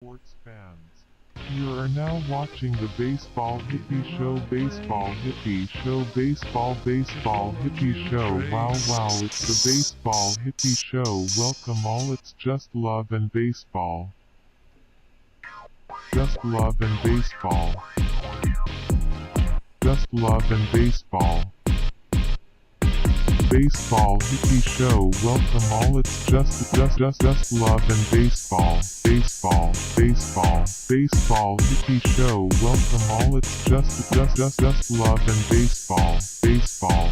sports fans. You are now watching the Baseball Hippie Show. Baseball Hippie Show. Baseball Hippie Show. Wow, it's the Baseball Hippie Show. Welcome all, it's just love and baseball. Just love and baseball. Just love and baseball. Baseball Hippie Show. Welcome all, it's just love and baseball. Baseball Hippie Show. Welcome all, it's just love and baseball. Baseball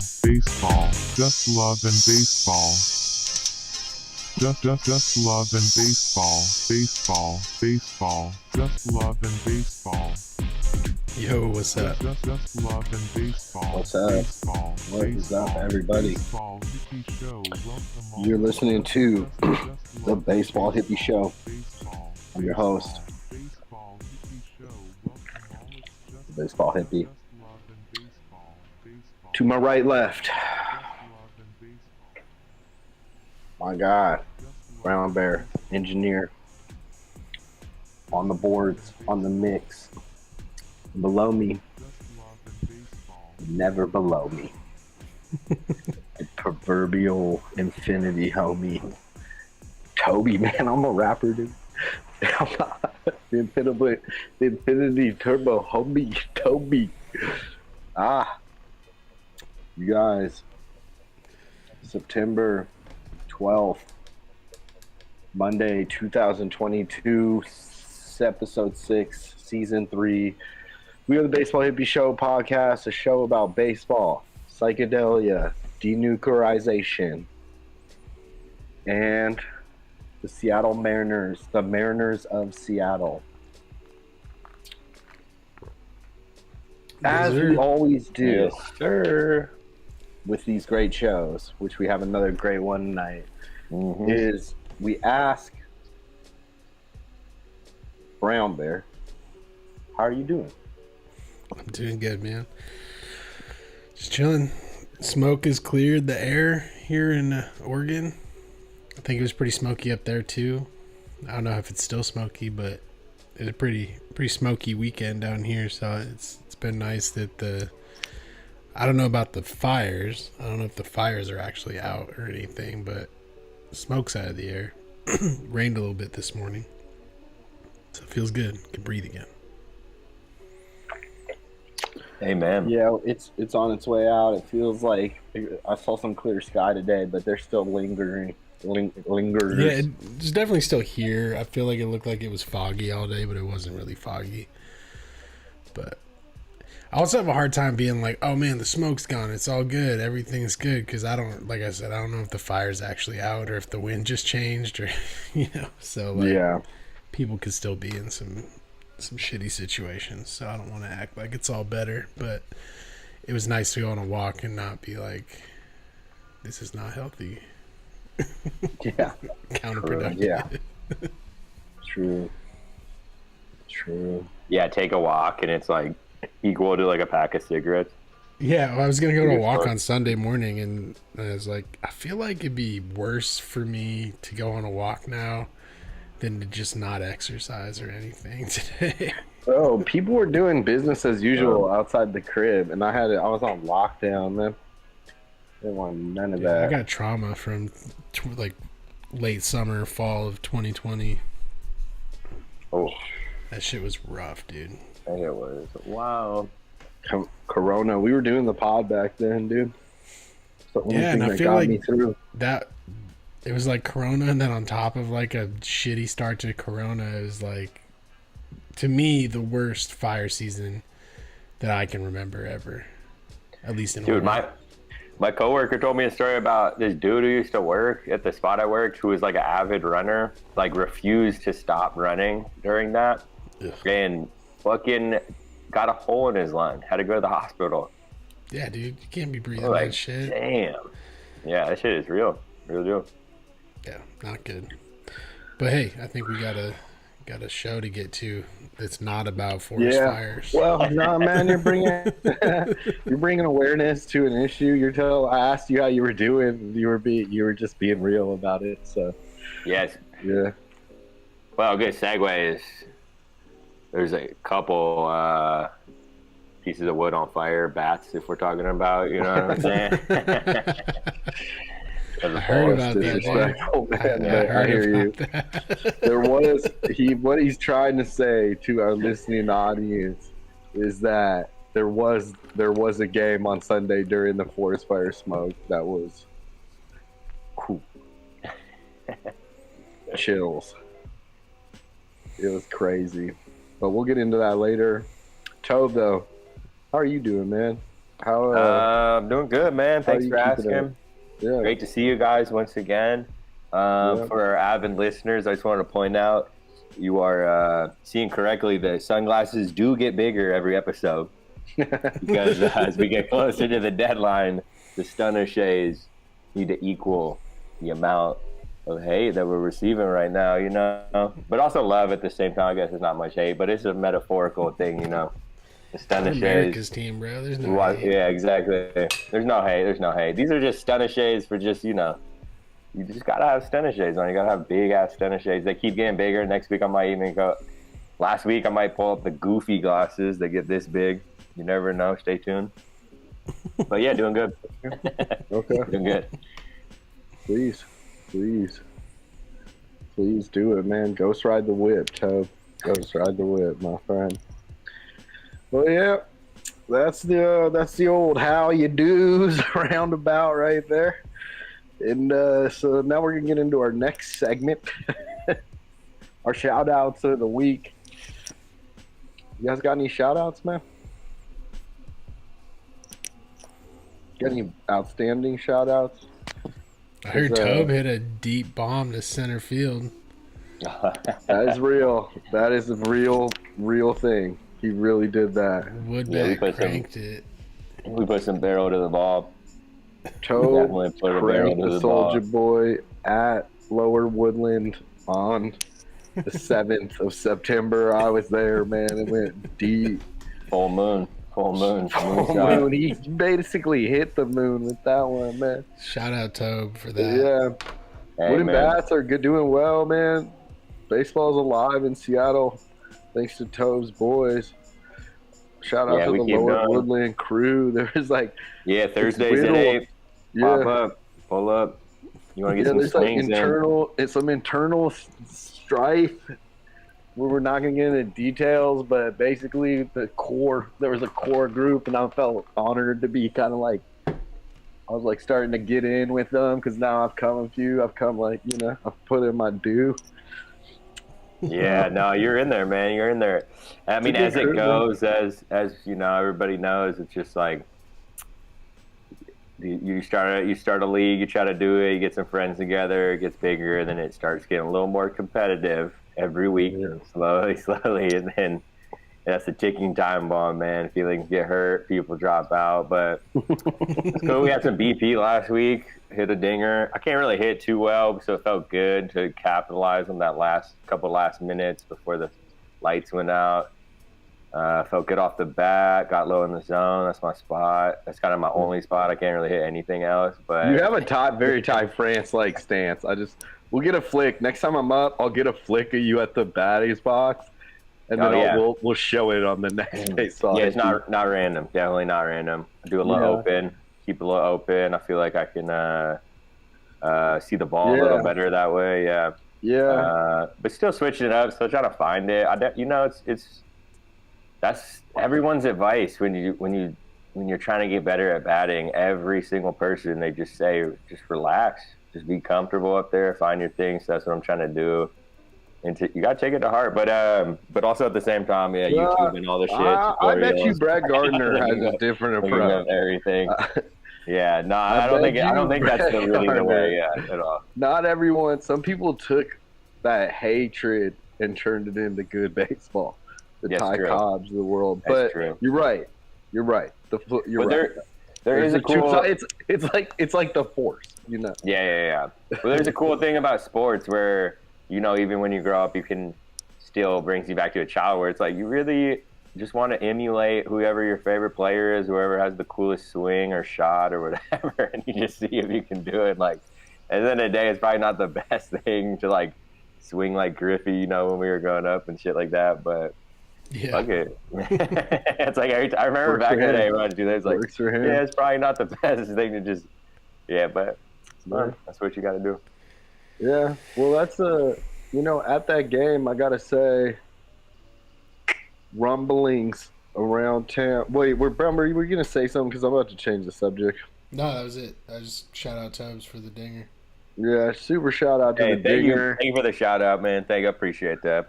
just love and baseball. Just love and baseball. Baseball just love and baseball. Yo, what's up? Just love and baseball. What's up? What is up, everybody? You're listening to the Baseball Hippie Show. I'm your host, the Baseball Hippie. To my right, left, my guy, Brownbear, engineer, on the boards, on the mix. Below me, never below me. The proverbial infinity homie, Tobe, man, I'm a rapper, dude. The infinity turbo homie, Tobe. You guys, September 12th, Monday, 2022, episode 6, season 3. We are the Baseball Hippie Show podcast, a show about baseball, psychedelia, denuclearization, and the Seattle Mariners, the Mariners of Seattle. As we always do, sir, with these great shows, which we have another great one tonight, is we ask Brown Bear, how are you doing? I'm doing good, man. Just chilling. Smoke has cleared the air here in Oregon. I think it was pretty smoky up there too. I don't know if it's still smoky, but it was a pretty smoky weekend down here. So it's been nice that I don't know about the fires. I don't know if the fires are actually out or anything, but smoke's out of the air. Rained a little bit this morning, so it feels good. Can breathe again. Amen. Yeah, it's on its way out. It feels like I saw some clear sky today, but they're still lingering. Lingers. Yeah, it's definitely still here. I feel like it looked like it was foggy all day, but it wasn't really foggy. But I also have a hard time being like, oh man, the smoke's gone. It's all good. Everything's good. Because I don't know if the fire's actually out or if the wind just changed or, So, yeah, people could still be in some shitty situations, so I don't want to act like it's all better, but it was nice to go on a walk and not be like, this is not healthy. Yeah. Counterproductive. Yeah. True. Yeah, take a walk and it's like equal to like a pack of cigarettes. Yeah, well, I was going to go on a walk on Sunday morning and I was like, I feel like it'd be worse for me to go on a walk now than to just not exercise or anything today. Oh, people were doing business as usual outside the crib, and I was on lockdown, man. Didn't want none of that. I got trauma from like late summer, fall of 2020. Oh, that shit was rough, dude. I think it was. Wow. Corona. We were doing the pod back then, dude. It's the only thing and I that feel got like me through. That it was like Corona, and then on top of like a shitty start to Corona, it was like, to me, the worst fire season that I can remember ever. At least in Dude, my coworker told me a story about this dude who used to work at the spot I worked, who was like an avid runner, like refused to stop running during that. Ugh. And fucking got a hole in his lung, had to go to the hospital. Yeah, dude, you can't be breathing like, that shit. Damn. Yeah, that shit is real deal. Yeah, not good. But hey, I think we got a show to get to that's not about forest fires. Well, no, man, you're bringing awareness to an issue. I asked you how you were doing. You were just being real about it. So yes, yeah. Well, a good segue is there's a couple pieces of wood on fire, bats, if we're talking about, you know what I'm saying? I heard about that, disrespectful, man, I but I heard hear you. about that. There was what he's trying to say to our listening audience is that there was a game on Sunday during the forest fire smoke that was cool. Chills. It was crazy, but we'll get into that later. Tobe, though, how are you doing, man? How? I'm doing good, man. Thanks for asking. Yeah. Great to see you guys once again. For our avid listeners, I just wanted to point out you are seeing correctly that sunglasses do get bigger every episode because as we get closer to the deadline, the stunner shades need to equal the amount of hate that we're receiving right now, you know, but also love at the same time. I guess it's not much hate, but it's a metaphorical thing, you know. The stunner shades. America's team, bro. There's no hate. Yeah, exactly. There's no hate. There's no hate. These are just stunner shades for just, you know, you just gotta have stunner shades on. You gotta have big ass stunner shades. They keep getting bigger. Next week I might even go. Last week I might pull up the goofy glasses. They get this big. You never know. Stay tuned. But yeah, doing good. Okay. Doing good. Please do it, man. Ghost ride the whip, Tobe. Ghost ride the whip, my friend. Well, yeah, that's the old how you do's roundabout right there. And so now we're gonna get into our next segment, our shout outs of the week. You guys got any shout outs, man? Got any outstanding shout outs? I heard Tobe hit a deep bomb to center field. That is real. That is a real thing. He really did that. Woodback cranked it. We put some barrel to the ball. Tobe cranked the Soldier Boy at Lower Woodland on the 7th of September. I was there, man. It went deep. Full moon. Full moon. He basically hit the moon with that one, man. Shout out Tobe for that. Yeah. Hey, Wooden man. bats are doing well, man. Baseball's alive in Seattle thanks to Tobe's boys. Shout out to the Lower Woodland crew. There's like Thursdays at 8. Pop up, pull up. You want to get some swings in? It's some internal strife. We're not going to get into details, but basically there was a core group, and I felt honored to be kind of like, I was like starting to get in with them because now I've come like, you know, I've put in my due. Yeah, no, you're in there, man. You're in there. I mean, as it goes, as you know, everybody knows, it's just like you start a league, you try to do it, you get some friends together, it gets bigger, then it starts getting a little more competitive every week, slowly, and then that's the ticking time bomb, man. Feelings get hurt, people drop out, but it's cool. We had some BP last week, hit a dinger. I can't really hit too well, so it felt good to capitalize on that last minutes before the lights went out. Felt good off the bat, got low in the zone. That's my spot. That's kind of my only spot. I can't really hit anything else. But you have a very Ty France-like stance. We'll get a flick. Next time I'm up, I'll get a flick of you at the batter's box, and then we'll show it on the next baseball. Yeah, it's not random. Definitely not random. Do a little open, keep a little open. I feel like I can see the ball a little better that way. Yeah. Yeah. But still switching it up, still trying to find it. That's everyone's advice when you're trying to get better at batting. Every single person, they just say, just relax, just be comfortable up there, find your things. So that's what I'm trying to do. And you gotta take it to heart, but also at the same time, YouTube and all the shit. I bet you Brad Gardner has a different approach. Everything. Yeah, no, I don't think that's really the way. Yeah, at all. Not everyone. Some people took that hatred and turned it into good baseball. The Ty Cobbs of the world, but you're right. You're right. You're right. There is a cool. It's like the Force, you know. Yeah. Well, there's a cool thing about sports where even when you grow up, you can still brings you back to a child where it's like you really just want to emulate whoever your favorite player is, whoever has the coolest swing or shot or whatever, and you just see if you can do it. Like at the end of the day, it's probably not the best thing to like swing like Griffey, you know, when we were growing up and shit like that. But Yeah. fuck it. It's like I remember Works back for in the him. day when I do that. It's like, Works for him. yeah, it's probably not the best thing to just, but it's fun. That's what you got to do. Yeah. Well, that's at that game, I gotta say, rumblings around town. Wait, were you gonna say something? Because I'm about to change the subject. No, that was it. I just shout out Tubbs for the dinger. Yeah, super shout out to the dinger. Thank you for the shout out, man. I appreciate that.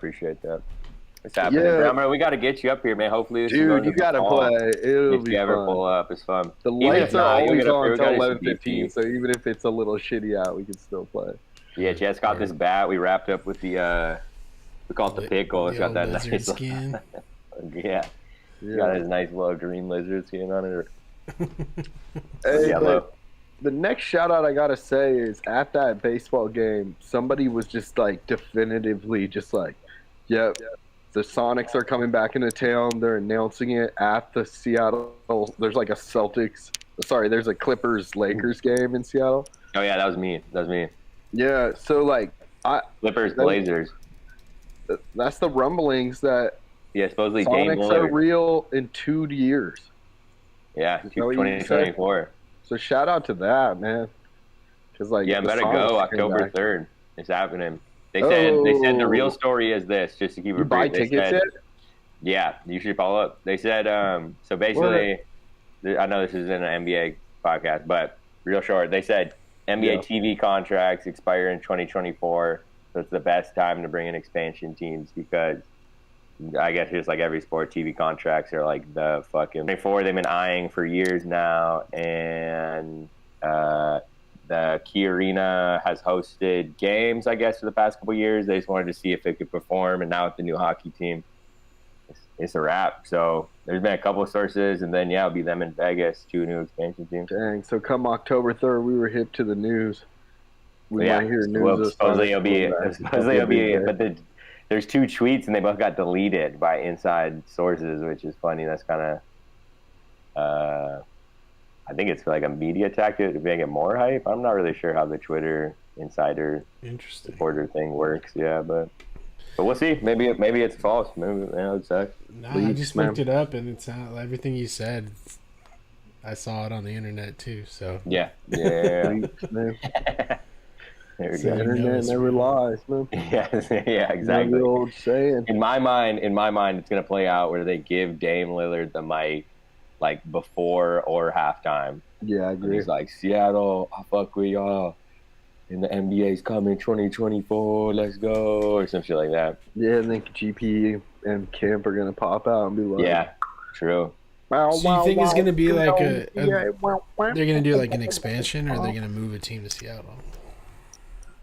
It's happening. Yeah. Brownbear, we got to get you up here, man. Hopefully this is Dude, going you to gotta fall. play. It'll If be you ever fun. pull up, it's fun. The Even lights if are not, always we on gotta until do some 11:15, DP. so even if it's a little shitty out, we can still play. Yeah, Jess got this bat. We wrapped up with the we call it the pickle. It's got that lizard nice skin. yeah. It's got his nice little green lizard skin on it. Hey, Yellow. but the next shout out I gotta say is at that baseball game, somebody was just like definitively just like, yep, the Sonics are coming back into town. They're announcing it at the Seattle. There's like there's a Clippers Lakers game in Seattle. Oh yeah, that was me. Yeah, so like Clippers Blazers. that's the rumblings that Yeah, supposedly Dame Sonics are Lillard. real in 2 years. Yeah, that what you 2024. So shout out to that, man. Cause like Yeah, the better Sonics go came October back. 3rd. It's happening. They said the real story is this, just to keep You it buy brief. They tickets said, yet? yeah, you should follow up. They said so basically, I know this is in an NBA podcast, but real short, they said NBA TV contracts expire in 2024, so it's the best time to bring in expansion teams because I guess just like every sport, TV contracts are like the fucking before they've been eyeing for years now, and the Key Arena has hosted games, I guess, for the past couple of years. They just wanted to see if it could perform, and now with the new hockey team, it's a wrap. So there's been a couple of sources, and then it'll be them in Vegas, 2 new expansion teams. Dang, so come October 3rd, we were hip to the news. We might hear news. Well, of supposedly Sonics it'll be, but there's 2 tweets, and they both got deleted by inside sources, which is funny. That's kind of, I think it's like a media tactic to make it more hype. I'm not really sure how the Twitter insider supporter thing works. Yeah, but we'll see. Maybe it's false. Maybe it's No, I just looked it up, and it's not everything you said. I saw it on the internet too. So yeah. There we The go. internet never lies, man. Yeah, exactly. The old saying. In my mind, it's gonna play out where they give Dame Lillard the mic, like before or halftime. Yeah, I And agree. he's like, Seattle, I fuck with y'all, and the NBA's coming 2024. Let's go, or some shit like that. Yeah, I think GP and Camp are gonna pop out and be like, Yeah, true. Wow, So you think it's gonna be like they're they're gonna do like an expansion, or they're gonna move a team to Seattle?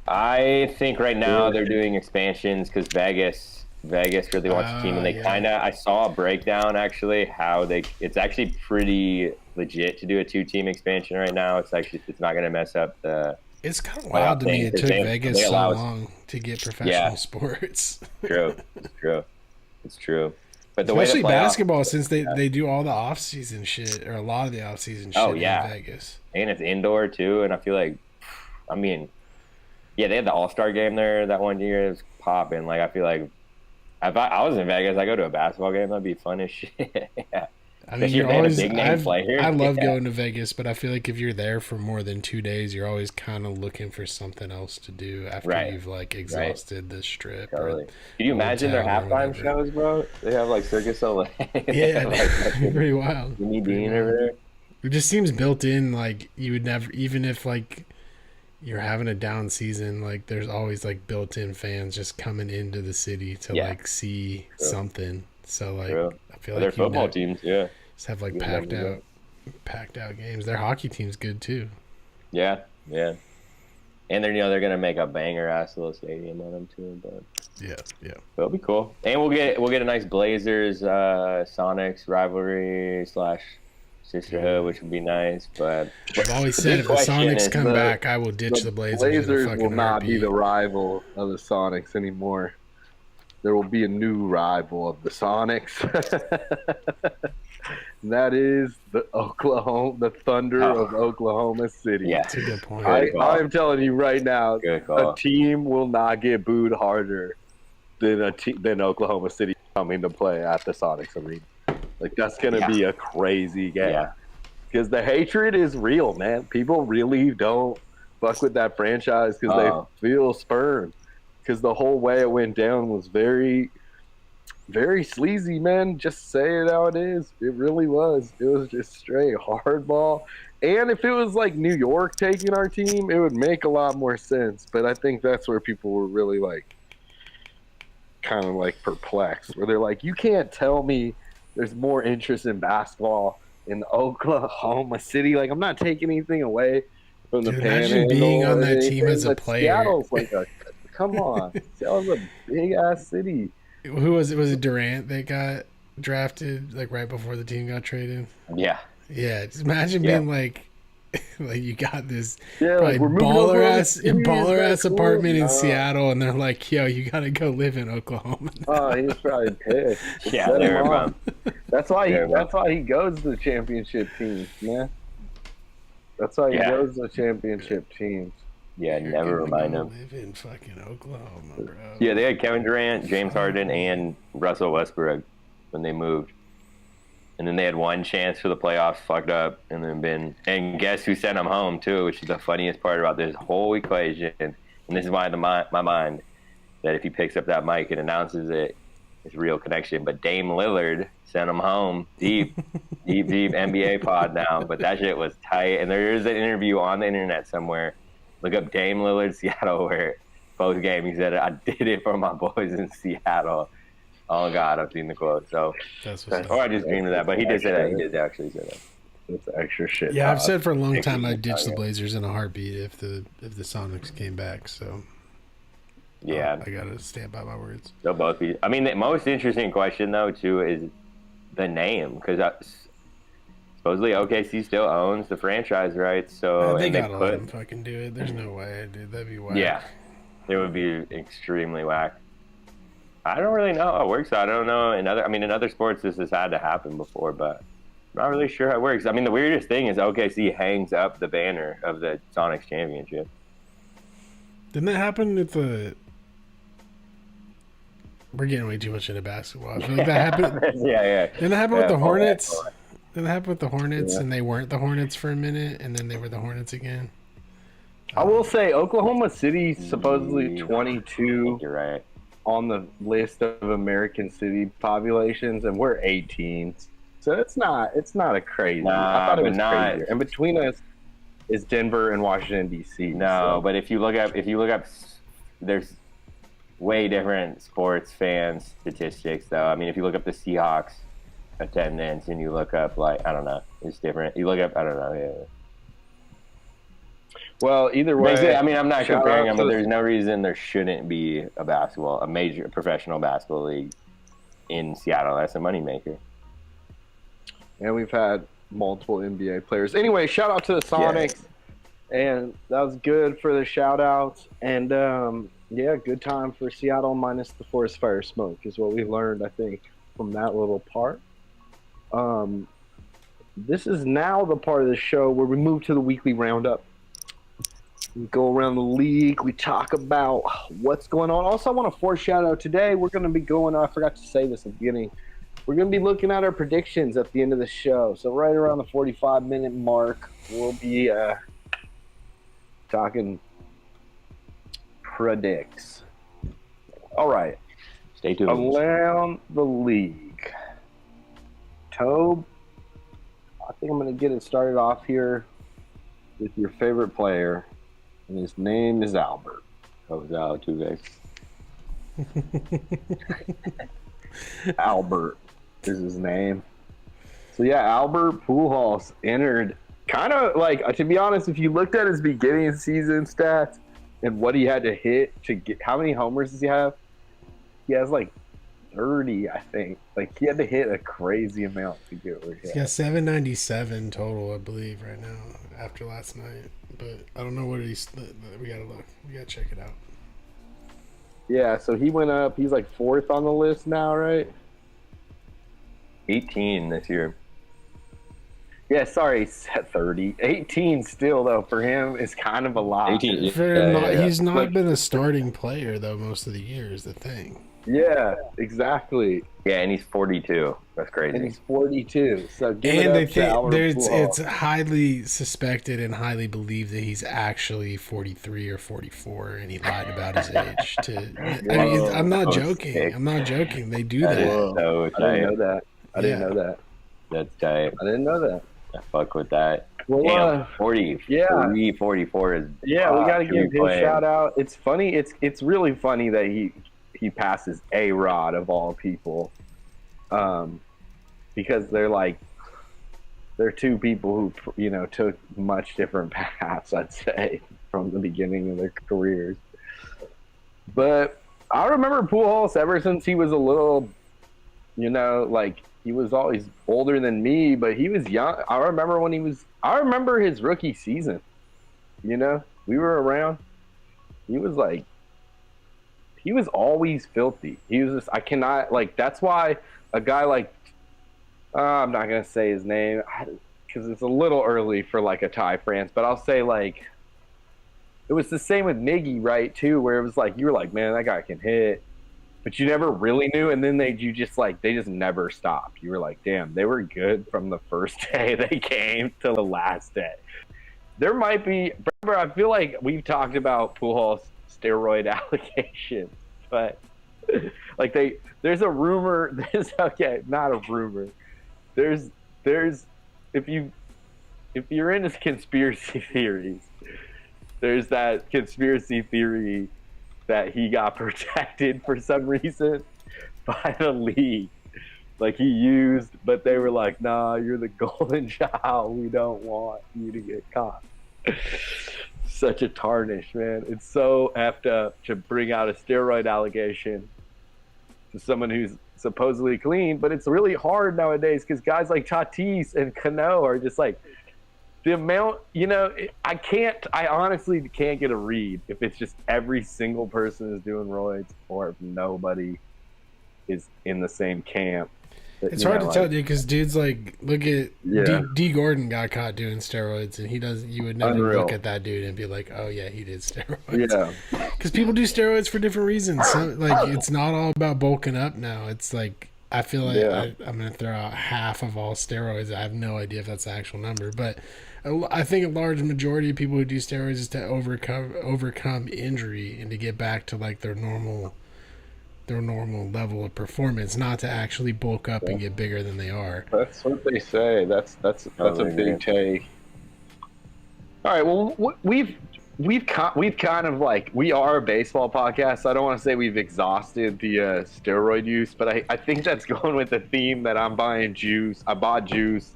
I think right now they're doing expansions because Vegas really wants a team, and they I saw a breakdown actually how it's actually pretty legit to do a 2-team expansion right now. It's not going to mess up the. It's kind of wild to me. It took Vegas so long to get professional sports. True, it's true. But the especially way basketball, since they do all the off season shit, or a lot of the off season shit in Vegas, and it's indoor too. And I feel like, I mean. Yeah, they had the All-Star game there that one year. It was popping. Like, I feel like if I was in Vegas, I go to a basketball game. That'd be fun as shit. Yeah. I mean, you're always. I love going to Vegas, but I feel like if you're there for more than 2 days, you're always kind of looking for something else to do after you've like exhausted the strip. Totally. Can you imagine their halftime shows, bro? They have like Circus Soleil. Yeah, pretty wild. Jimmy Dean over there. It just seems built in. Like you would never, even if like. You're having a down season, like there's always like built-in fans just coming into the city to like see something. So like I feel like their football teams, just have like packed out games. Their hockey team's good too. Yeah, and they're gonna make a banger ass little stadium on them too. But it'll be cool, and we'll get a nice Blazers Sonics rivalry / sisterhood, which would be nice. But I've always said if the Sonics come back, I will ditch the Blazers. Blazers will not be the rival of the Sonics anymore. there will be a new rival of the Sonics. And that is the Thunder of Oklahoma City. Yeah, That's a good point. I am telling you right now, Good call. a team will not get booed harder than Oklahoma City coming to play at the Sonics Arena. Like, that's going to be a crazy game. Yeah. Because the hatred is real, man. People really don't fuck with that franchise because they feel spurned. Because the whole way it went down was very, very sleazy, man. Just say it how it is. It really was. It was just straight hardball. And if it was like New York taking our team, it would make a lot more sense. But I think that's where people were really like, kind of like perplexed, where they're like, you can't tell me there's more interest in basketball in Oklahoma City. Like, I'm not taking anything away from the Panhandle. Imagine being on that team as a player. Seattle's like come on. Seattle's a big ass city. Who was it? Was it Durant that got drafted like right before the team got traded? Yeah. Yeah. Just imagine being like you got this like, we're baller ass cool. apartment in Seattle, and they're like, yo, you gotta go live in Oklahoma. Oh, he's probably pissed. Yeah, they were bummed. That's why he goes to the championship teams, man. That's why he goes to the championship teams. Yeah, never remind him. Live in fucking Oklahoma, bro. Yeah, they had Kevin Durant, James Harden, and Russell Westbrook when they moved. And then they had one chance for the playoffs, fucked up, and guess who sent them home too, which is the funniest part about this whole equation. And this is why in my mind that if he picks up that mic and announces it, it's a real connection. But Dame Lillard sent him home deep NBA pod now. But that shit was tight. And there is an interview on the internet somewhere. Look up Dame Lillard Seattle, where post game he said, "I did it for my boys in Seattle." Oh God, I've seen the quote. So, or I just dreamed of that. But he did say that. He did actually say that. That's extra shit. Yeah, I've said for a long time I'd ditch the Blazers in a heartbeat if the Sonics came back. So yeah, I gotta stand by my words. They'll both be. I mean, the most interesting question though too is the name, because supposedly OKC still owns the franchise rights. So they gotta let them fucking do it. There's no way, dude. That'd be whack. Yeah, it would be extremely whack. I don't really know how it works. I don't know. In other sports, this has had to happen before, but I'm not really sure how it works. I mean, the weirdest thing is OKC hangs up the banner of the Sonics championship. Didn't that happen with the? We're getting way too much into basketball. I feel like that happened. yeah. Didn't that happen with the Hornets? Didn't that happen with the Hornets, and they weren't the Hornets for a minute, and then they were the Hornets again? I will say Oklahoma City's supposedly 22. You're right. On the list of American city populations, and we're 18, so it's not a crazy. I thought it was crazier. And between us is Denver and Washington D.C. No, but if you look up, there's way different sports fan statistics though. I mean, if you look up the Seahawks attendance and you look up I don't know, it's different. You look up, I don't know. Yeah. Well, either way, I mean, I'm not comparing them, but there's no reason there shouldn't be a major professional basketball league in Seattle. That's a moneymaker. And we've had multiple NBA players. Anyway, shout out to the Sonics. Yeah. And that was good for the shout outs. And good time for Seattle minus the forest fire smoke is what we learned, I think, from that little part. This is now the part of the show where we move to the weekly roundup. We go around the league. We talk about what's going on. Also, I want to foreshadow today. We're going to be going. I forgot to say this at the beginning. We're going to be looking at our predictions at the end of the show. So right around the 45-minute mark, we'll be talking predicts. All right. Stay tuned. Around the league. Tobe, I think I'm going to get it started off here with your favorite player. And his name is Albert. Oh, two guys. Albert is his name. So yeah, Albert Pujols entered kind of like, to be honest, if you looked at his beginning of season stats and what he had to hit to get, how many homers does he have? He has 30, I think. He had to hit a crazy amount to get where he got 797 total, I believe, right now after last night. But I don't know what we gotta look. We gotta check it out. Yeah, so he went up. He's like 4th on the list now, right? 18 this year. Yeah, sorry, 30. 18 still, though, for him is kind of a lot. 18. He's not Like- been a starting player, though, most of the year is the thing. Yeah, exactly. Yeah, and he's 42. That's And crazy. he's 42. So give And it I up to think Albert it's Pujols. highly suspected and highly believed that he's actually 43 or 44, and he lied about his age. I'm not joking. sick. I'm not joking. They do That that. is so I tight. didn't know that. I didn't Yeah. know that. That's tight. I didn't know that. I fuck with that. Well, Damn, 40. yeah. 44 is. Yeah, we got to should give be his playing. shout out. It's funny. It's really funny that he passes A-Rod of all people, because they're two people who took much different paths, I'd say, from the beginning of their careers. But I remember Pujols ever since he was a little, he was always older than me, but he was young. I remember his rookie season. We were around. He was always filthy. He was just, I cannot, that's why a guy like, I'm not going to say his name because it's a little early for a Ty France, but I'll say it was the same with Miggy, right, too, where it was you were like, man, that guy can hit, but you never really knew, and then they just never stopped. You were like, damn, they were good from the first day they came to the last day. There might be, remember, I feel like we've talked about Pujols steroid allegations, but there's a rumor, not a rumor. There's if you're into conspiracy theories, there's that conspiracy theory that he got protected for some reason by the league. He used, but they were like, nah, you're the golden child. We don't want you to get caught. Such a tarnish, man. It's so effed up to bring out a steroid allegation to someone who's supposedly clean, but it's really hard nowadays because guys like Tatis and Cano are just the amount, I honestly can't get a read if it's just every single person is doing roids or if nobody is in the same camp. It's hard to tell, dude, because dudes look at Yeah. D. Gordon got caught doing steroids, and you would never Unreal. look at that dude and be like, oh yeah, he did steroids. Yeah. Because people do steroids for different reasons. It's not all about bulking up now. It's I feel like Yeah. I'm going to throw out half of all steroids. I have no idea if that's the actual number, but I think a large majority of people who do steroids is to overcome injury and to get back to their normal level of performance, not to actually bulk up and get bigger than they are. That's what they say. That's a big take. All right. Well, we've kind of we are a baseball podcast. So I don't want to say we've exhausted the steroid use, but I think that's going with the theme that I'm buying Juice. I bought Juice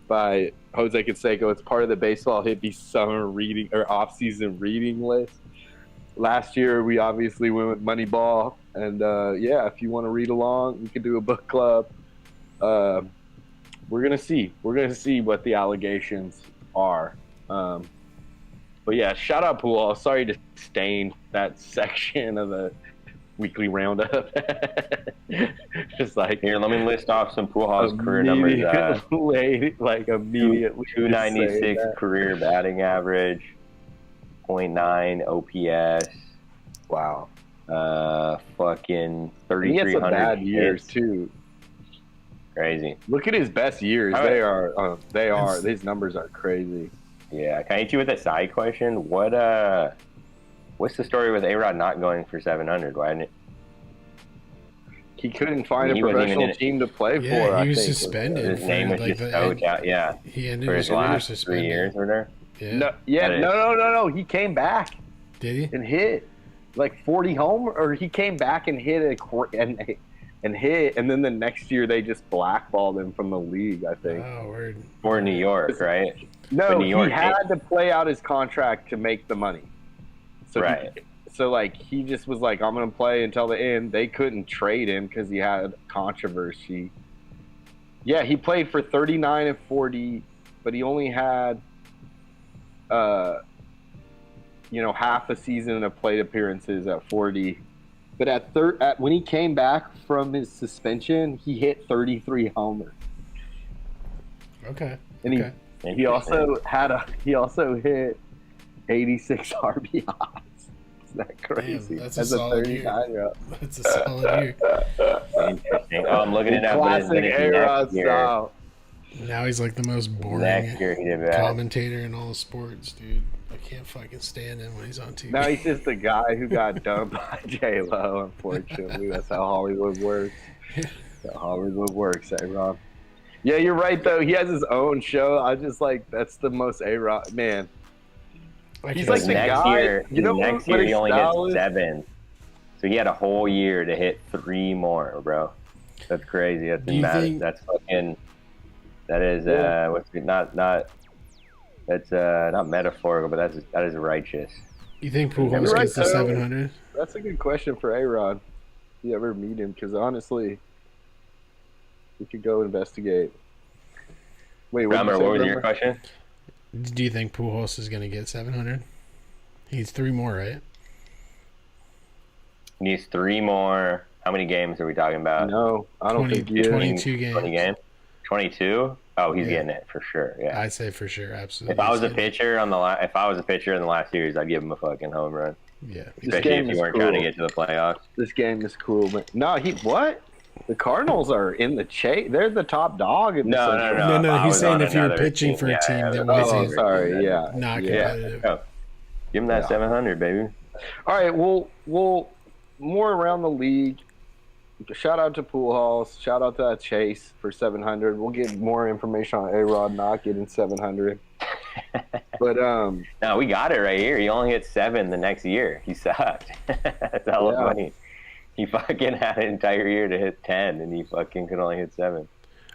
by Jose Canseco. It's part of the Baseball Hippie summer reading or off-season reading list. Last year we obviously went with Moneyball, and if you want to read along, we could do a book club. We're gonna see what the allegations are. But yeah, shout out Pujols. Sorry to stain that section of the weekly roundup. Just Here, let me list off some Pujols career numbers. Immediately. 296 career batting average, .9 OPS. Wow. Fucking He had 3,300 some bad years hits. too. Crazy. Look at his best years. All right. They are. These numbers are crazy. Yeah. Can I hit you with a side question? What's the story with A-Rod not going for 700? Why didn't it? He couldn't find He a wasn't even professional in it. team to play Yeah, for. he was I think. suspended. His name was just so out. Yeah. He ended For his his career last 3 suspended. years or there. Yeah. No, yeah, That is- no. He came back Did he? and hit 40 home, or he came back and hit and hit, and then the next year they just blackballed him from the league. I think. Oh, word. For New York, right? No, But New York he had to play out his contract to make the money. So Right. he just was like, I'm gonna play until the end. They couldn't trade him because he had controversy. Yeah, he played for 39 and 40, but he only had half a season of plate appearances at 40. But when he came back from his suspension, he hit 33 homers. Okay. And he also hit 86 RBIs. Is that crazy? Damn, that's a solid year. That's a solid year. Interesting. Oh, I'm looking it up. Classic A-Rod style. Now he's like the most boring Next year he did bad. commentator in all sports, dude. I can't fucking stand him when he's on TV. Now he's just the guy who got dumped by J-Lo, unfortunately. That's how Hollywood works. That's how Hollywood works, A-Rod. Yeah, you're right, though. He has his own show. I just like, that's the most A-Rod. Man. He's like the guy. Next year he only hit 7. So he had a whole year to hit 3 more, bro. That's crazy. That's massive. That's fucking. That is that's not metaphorical, but that is righteous. You think Pujols gets to 700? That's a good question for A-Rod. If you ever meet him, because honestly, we could go investigate. Wait, what was your question? Do you think Pujols is going to get 700? He's 3 more, right? He needs 3 more. How many games are we talking about? No, I don't think he is. 22 games. 20 games? 22? Oh, he's getting it for sure. Yeah, I'd say for sure, absolutely. If I was a pitcher in the last series, I'd give him a fucking home run. Yeah, especially if you weren't trying to get to the playoffs. This game is cool, but no, what? The Cardinals are in the chase. They're the top dog. No. He's saying if you're pitching for a team that wasn't not competitive. Oh, give him that 700, baby. All right, we'll more around the league. Shout out to Pujols. Shout out to Chase for 700. We'll get more information on A-Rod not getting 700. But no, we got it right here. He only hit 7 the next year. He sucked. That's hella funny. He fucking had an entire year to hit 10, and he fucking could only hit 7.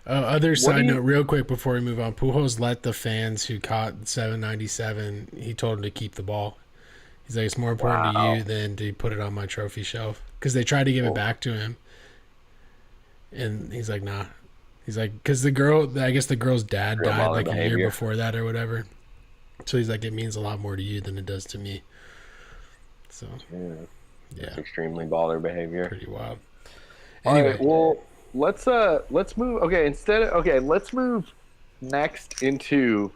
Other side note, real quick before we move on, Pujols let the fans who caught 797. He told them to keep the ball. He's like, it's more important to you than to put it on my trophy shelf, because they tried to give it back to him. And he's like, nah. He's like, because the girl's dad died like a year before that or whatever. So he's like, it means a lot more to you than it does to me. So, yeah. It's extremely baller behavior. Pretty wild. Anyway, all right, well, let's move. Let's move next into.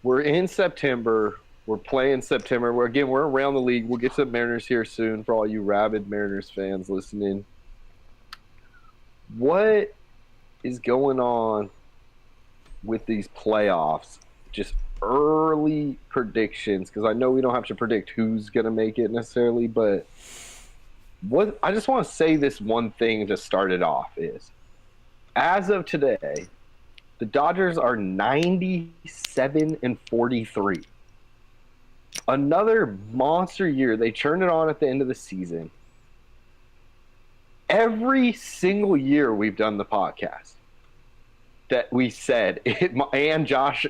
We're in September. We're playing September. We're around the league. We'll get to the Mariners here soon for all you rabid Mariners fans listening. What is going on with these playoffs? Just early predictions, because I know we don't have to predict who's going to make it necessarily, but I just want to say this one thing to start it off is, as of today, the Dodgers are 97-43. Another monster year. They turned it on at the end of the season. Every single year we've done the podcast that we said it, and Josh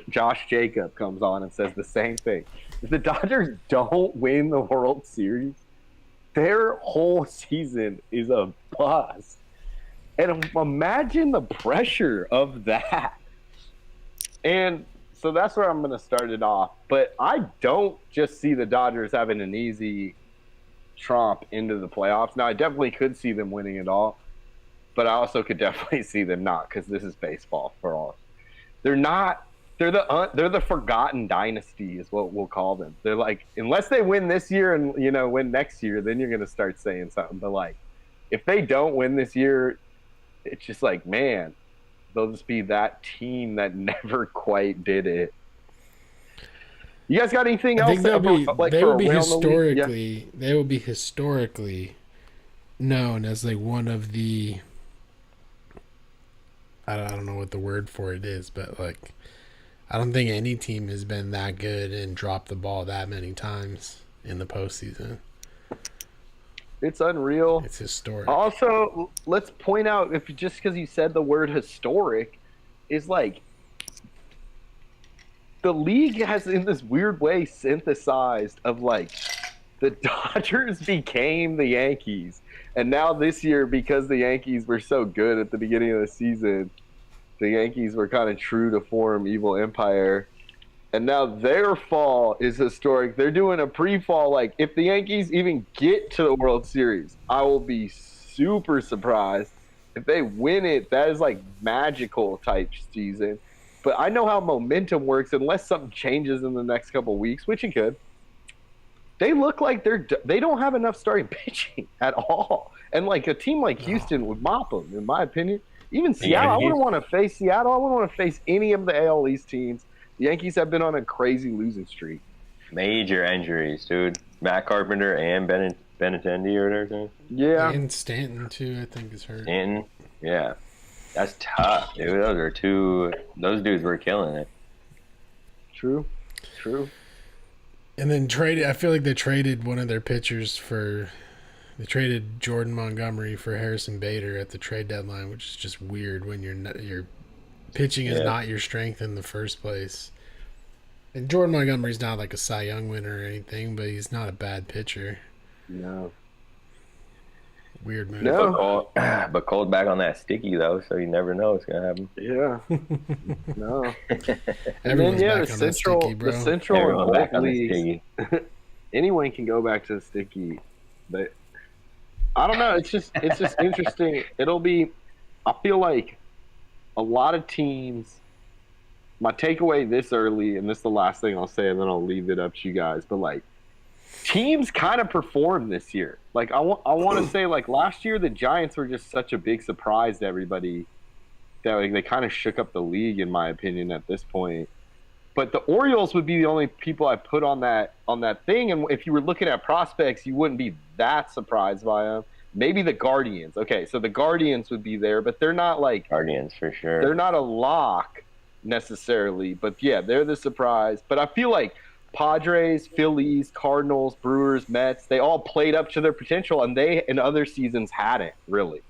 Jacob comes on and says the same thing. If the Dodgers don't win the World Series, their whole season is a bust. And imagine the pressure of that. And so that's where I'm going to start it off. But I don't just see the Dodgers having an easy tromp into the playoffs. Now, I definitely could see them winning it all, but I also could definitely see them not, because this is baseball for all. They're not. They're the forgotten dynasty is what we'll call them. They're like, unless they win this year and win next year, then you're gonna start saying something. But like, if they don't win this year, it's just like, man, they'll just be that team that never quite did it. You guys got anything else? They will be historically known as like one of the. I don't know what the word for it is, but like, I don't think any team has been that good and dropped the ball that many times in the postseason. It's unreal. It's historic. Also, let's point out, if just because you said the word historic, is like, the league has in this weird way synthesized of like, the Dodgers became the Yankees. And now this year, because the Yankees were so good at the beginning of the season, the Yankees were kind of true to form, evil empire. And now their fall is historic. They're doing a pre-fall. Like, if the Yankees even get to the World Series, I will be super surprised. If they win it, that is like magical type season. But I know how momentum works. Unless something changes in the next couple of weeks, which it could, they look like they don't have enough starting pitching at all. And like a team like Houston would mop them, in my opinion. Even Seattle, I wouldn't want to face Seattle. I wouldn't want to face any of the AL East teams. The Yankees have been on a crazy losing streak. Major injuries, dude. Matt Carpenter and Benintendi or whatever. Yeah. And Stanton, too, I think, is hurt. Stanton, yeah. That's tough, dude. Those dudes were killing it. True. And then I feel like they traded one of their pitchers they traded Jordan Montgomery for Harrison Bader at the trade deadline, which is just weird when your pitching is not your strength in the first place. And Jordan Montgomery's not like a Cy Young winner or anything, but he's not a bad pitcher. No. Weird move. No. But Cole's back on that sticky, though, so you never know what's going to happen. Yeah. No. Everyone's back the on central, that sticky, bro. The central Everyone's back on the leagues, sticky. anyone can go back to the sticky, but I don't know. It's just interesting. I feel like a lot of teams. My takeaway this early, and this is the last thing I'll say, and then I'll leave it up to you guys. But like, teams kind of performed this year. Like I want to say, like last year, the Giants were just such a big surprise to everybody that like, they kind of shook up the league, in my opinion, at this point. But the Orioles would be the only people I put on that thing. And if you were looking at prospects, you wouldn't be that surprised by them. Maybe the Guardians. Okay, so the Guardians would be there, but they're not like Guardians for sure. They're not a lock necessarily, but yeah, they're the surprise. But I feel like Padres, Phillies, Cardinals, Brewers, Mets, they all played up to their potential, and they in other seasons hadn't really.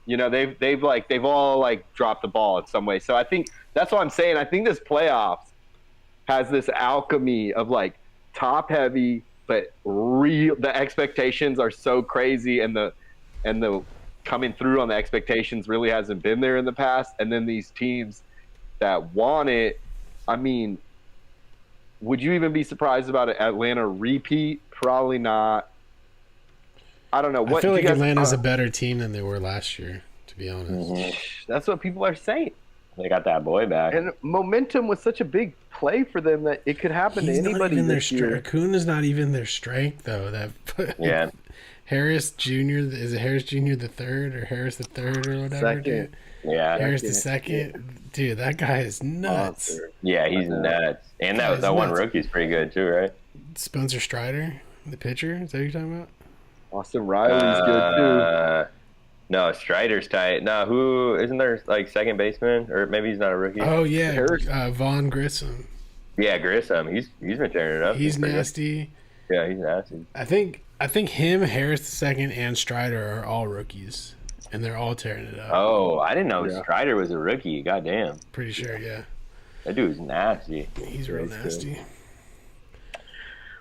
You know, they've all like dropped the ball in some way. So I think that's what I'm saying. I think this playoffs has this alchemy of like top heavy, but the expectations are so crazy, and the coming through on the expectations really hasn't been there in the past. And then these teams that want it, I mean, would you even be surprised about an Atlanta repeat? Probably not. I don't know. I feel like Atlanta's a better team than they were last year, to be honest. Mm-hmm. That's what people are saying. They got that boy back. And momentum was such a big play for them that it could happen to anybody this year. Acuna's not even their strength, though. Yeah. Harris Jr. Is it Harris Jr. the third or Harris the third or whatever? Second. Dude? Yeah. Harris the second. Dude, that guy is nuts. Yeah, he's nuts. And that one rookie's pretty good too, right? Spencer Strider, the pitcher. Is that what you're talking about? Austin Riley's good too. No, Strider's tight. No, who isn't there like second baseman, or maybe he's not a rookie? Oh yeah, Vaughn Grissom. Yeah, Grissom. He's been tearing it up. He's nasty. Good. Yeah, he's nasty. I think him, Harris the second, and Strider are all rookies, and they're all tearing it up. Oh, I didn't know Strider was a rookie. Goddamn. Pretty sure, yeah. That dude's nasty. He's real nasty.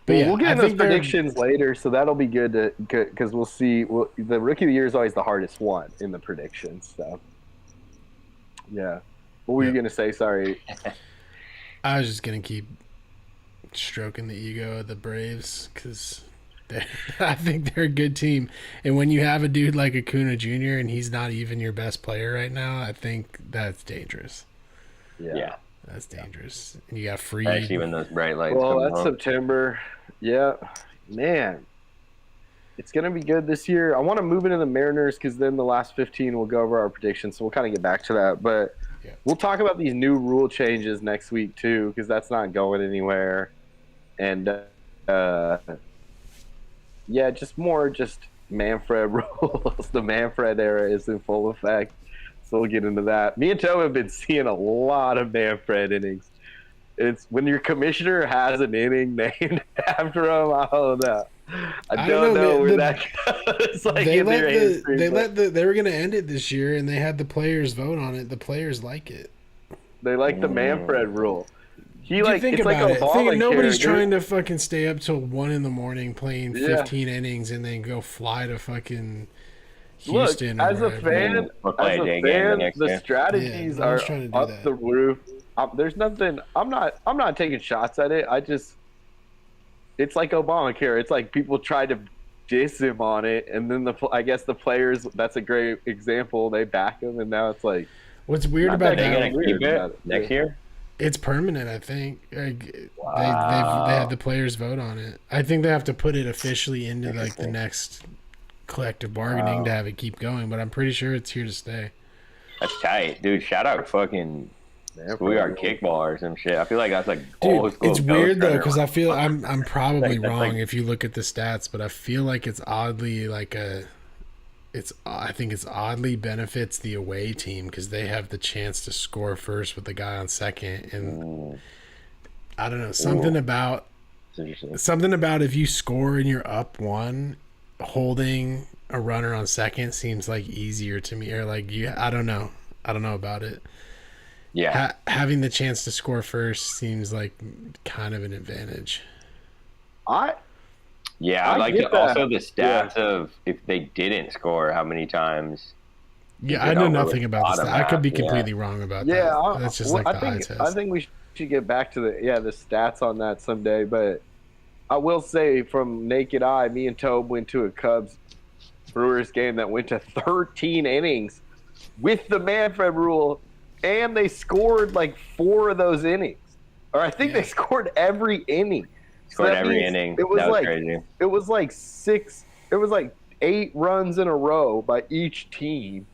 But we'll get into those predictions later, so that'll be good because we'll see. The rookie of the year is always the hardest one in the predictions. So, yeah. What were you going to say? Sorry. I was just going to keep stroking the ego of the Braves because I think they're a good team. And when you have a dude like Acuna Jr. and he's not even your best player right now, I think that's dangerous. Yeah. That's dangerous. And you got Freed. Especially when those bright lights come come that's home. September. Yeah. Man. It's going to be good this year. I want to move into the Mariners because then the last 15 we'll go over our predictions. So we'll kind of get back to that. But we'll talk about these new rule changes next week too because that's not going anywhere. And, just Manfred rules. The Manfred era is in full effect. So we'll get into that. Me and Tobe have been seeing a lot of Manfred innings. It's when your commissioner has an inning named after him. I don't know. I don't know where that goes. Like they were going to end it this year, and they had the players vote on it. The players like it. They like the Manfred rule. Think about it. Nobody's trying to fucking stay up till 1 a.m. playing 15 innings and then go fly to fucking Houston. Look, as a fan, the strategies are up the roof. there's nothing. I'm not taking shots at it. It's like Obamacare. It's like people try to diss him on it, and then I guess the players. That's a great example. They back him, and now it's like. What's weird Not about that They're that? gonna keep it next year. It's permanent, I think. Wow. They have the players vote on it. I think they have to put it officially into like the next collective bargaining to have it keep going. But I'm pretty sure it's here to stay. That's tight, dude. Shout out fucking Schoolyard Kickball or some shit. I feel like that's like Dude, old school. it's weird though because I Ghost feel I'm probably That's wrong like- if you look at the stats, but I feel like it's oddly I think it's oddly benefits the away team because they have the chance to score first with the guy on second, and I don't know something about if you score and you're up one, holding a runner on second seems like easier to me, or like I don't know about it. Yeah, Having the chance to score first seems like kind of an advantage. I like get also that. the stats of if they didn't score, how many times. Yeah, You I know know, nothing about this. bottom I could be half, yeah. completely wrong about Yeah, that. That's just like the eye test. I think we should get back to the stats on that someday. But I will say, from naked eye, me and Tobe went to a Cubs Brewers game that went to 13 innings with the Manfred rule, and they scored like 4 of those innings, or I think they scored every inning. Scored that every means inning. It was That was like crazy. It was like 6. It was like 8 runs in a row by each team.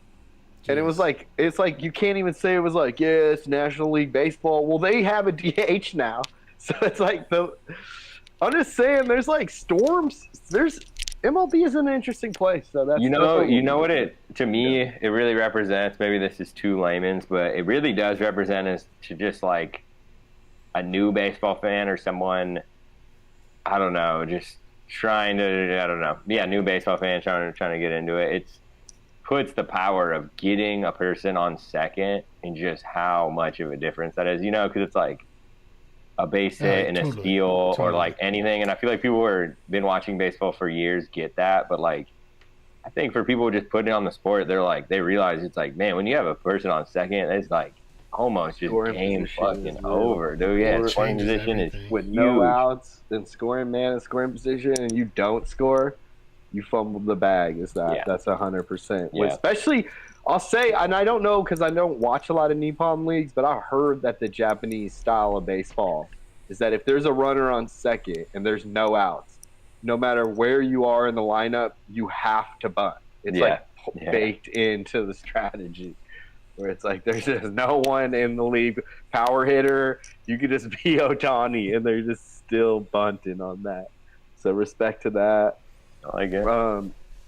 And it was like, it's like you can't even say it was like, yeah, it's National League Baseball. Well, they have a DH now. So it's like I'm just saying there's like storms. MLB is an interesting place. So that's You know what it to me it really represents. Maybe this is too layman's, but it really does represent is to just like a new baseball fan or someone, I don't know, just trying to, I don't know, new baseball fan trying to get into it. It's puts the power of getting a person on second and just how much of a difference that is, because it's like a base hit and a steal or like anything. And I feel like people who have been watching baseball for years get that, but like I think for people just putting it on the sport, they realize it's like, man, when you have a person on second, it's like almost just game fucking over, dude. Yeah, scoring position is with no outs and scoring man in scoring position, and you don't score, you fumbled the bag. That's 100%. Yeah. Especially, I'll say, and I don't know because I don't watch a lot of Nippon leagues, but I heard that the Japanese style of baseball is that if there's a runner on second and there's no outs, no matter where you are in the lineup, you have to bunt. It's baked into the strategy. Where it's like there's just no one in the league power hitter. You could just be Otani, and they're just still bunting on that. So respect to that. I like it.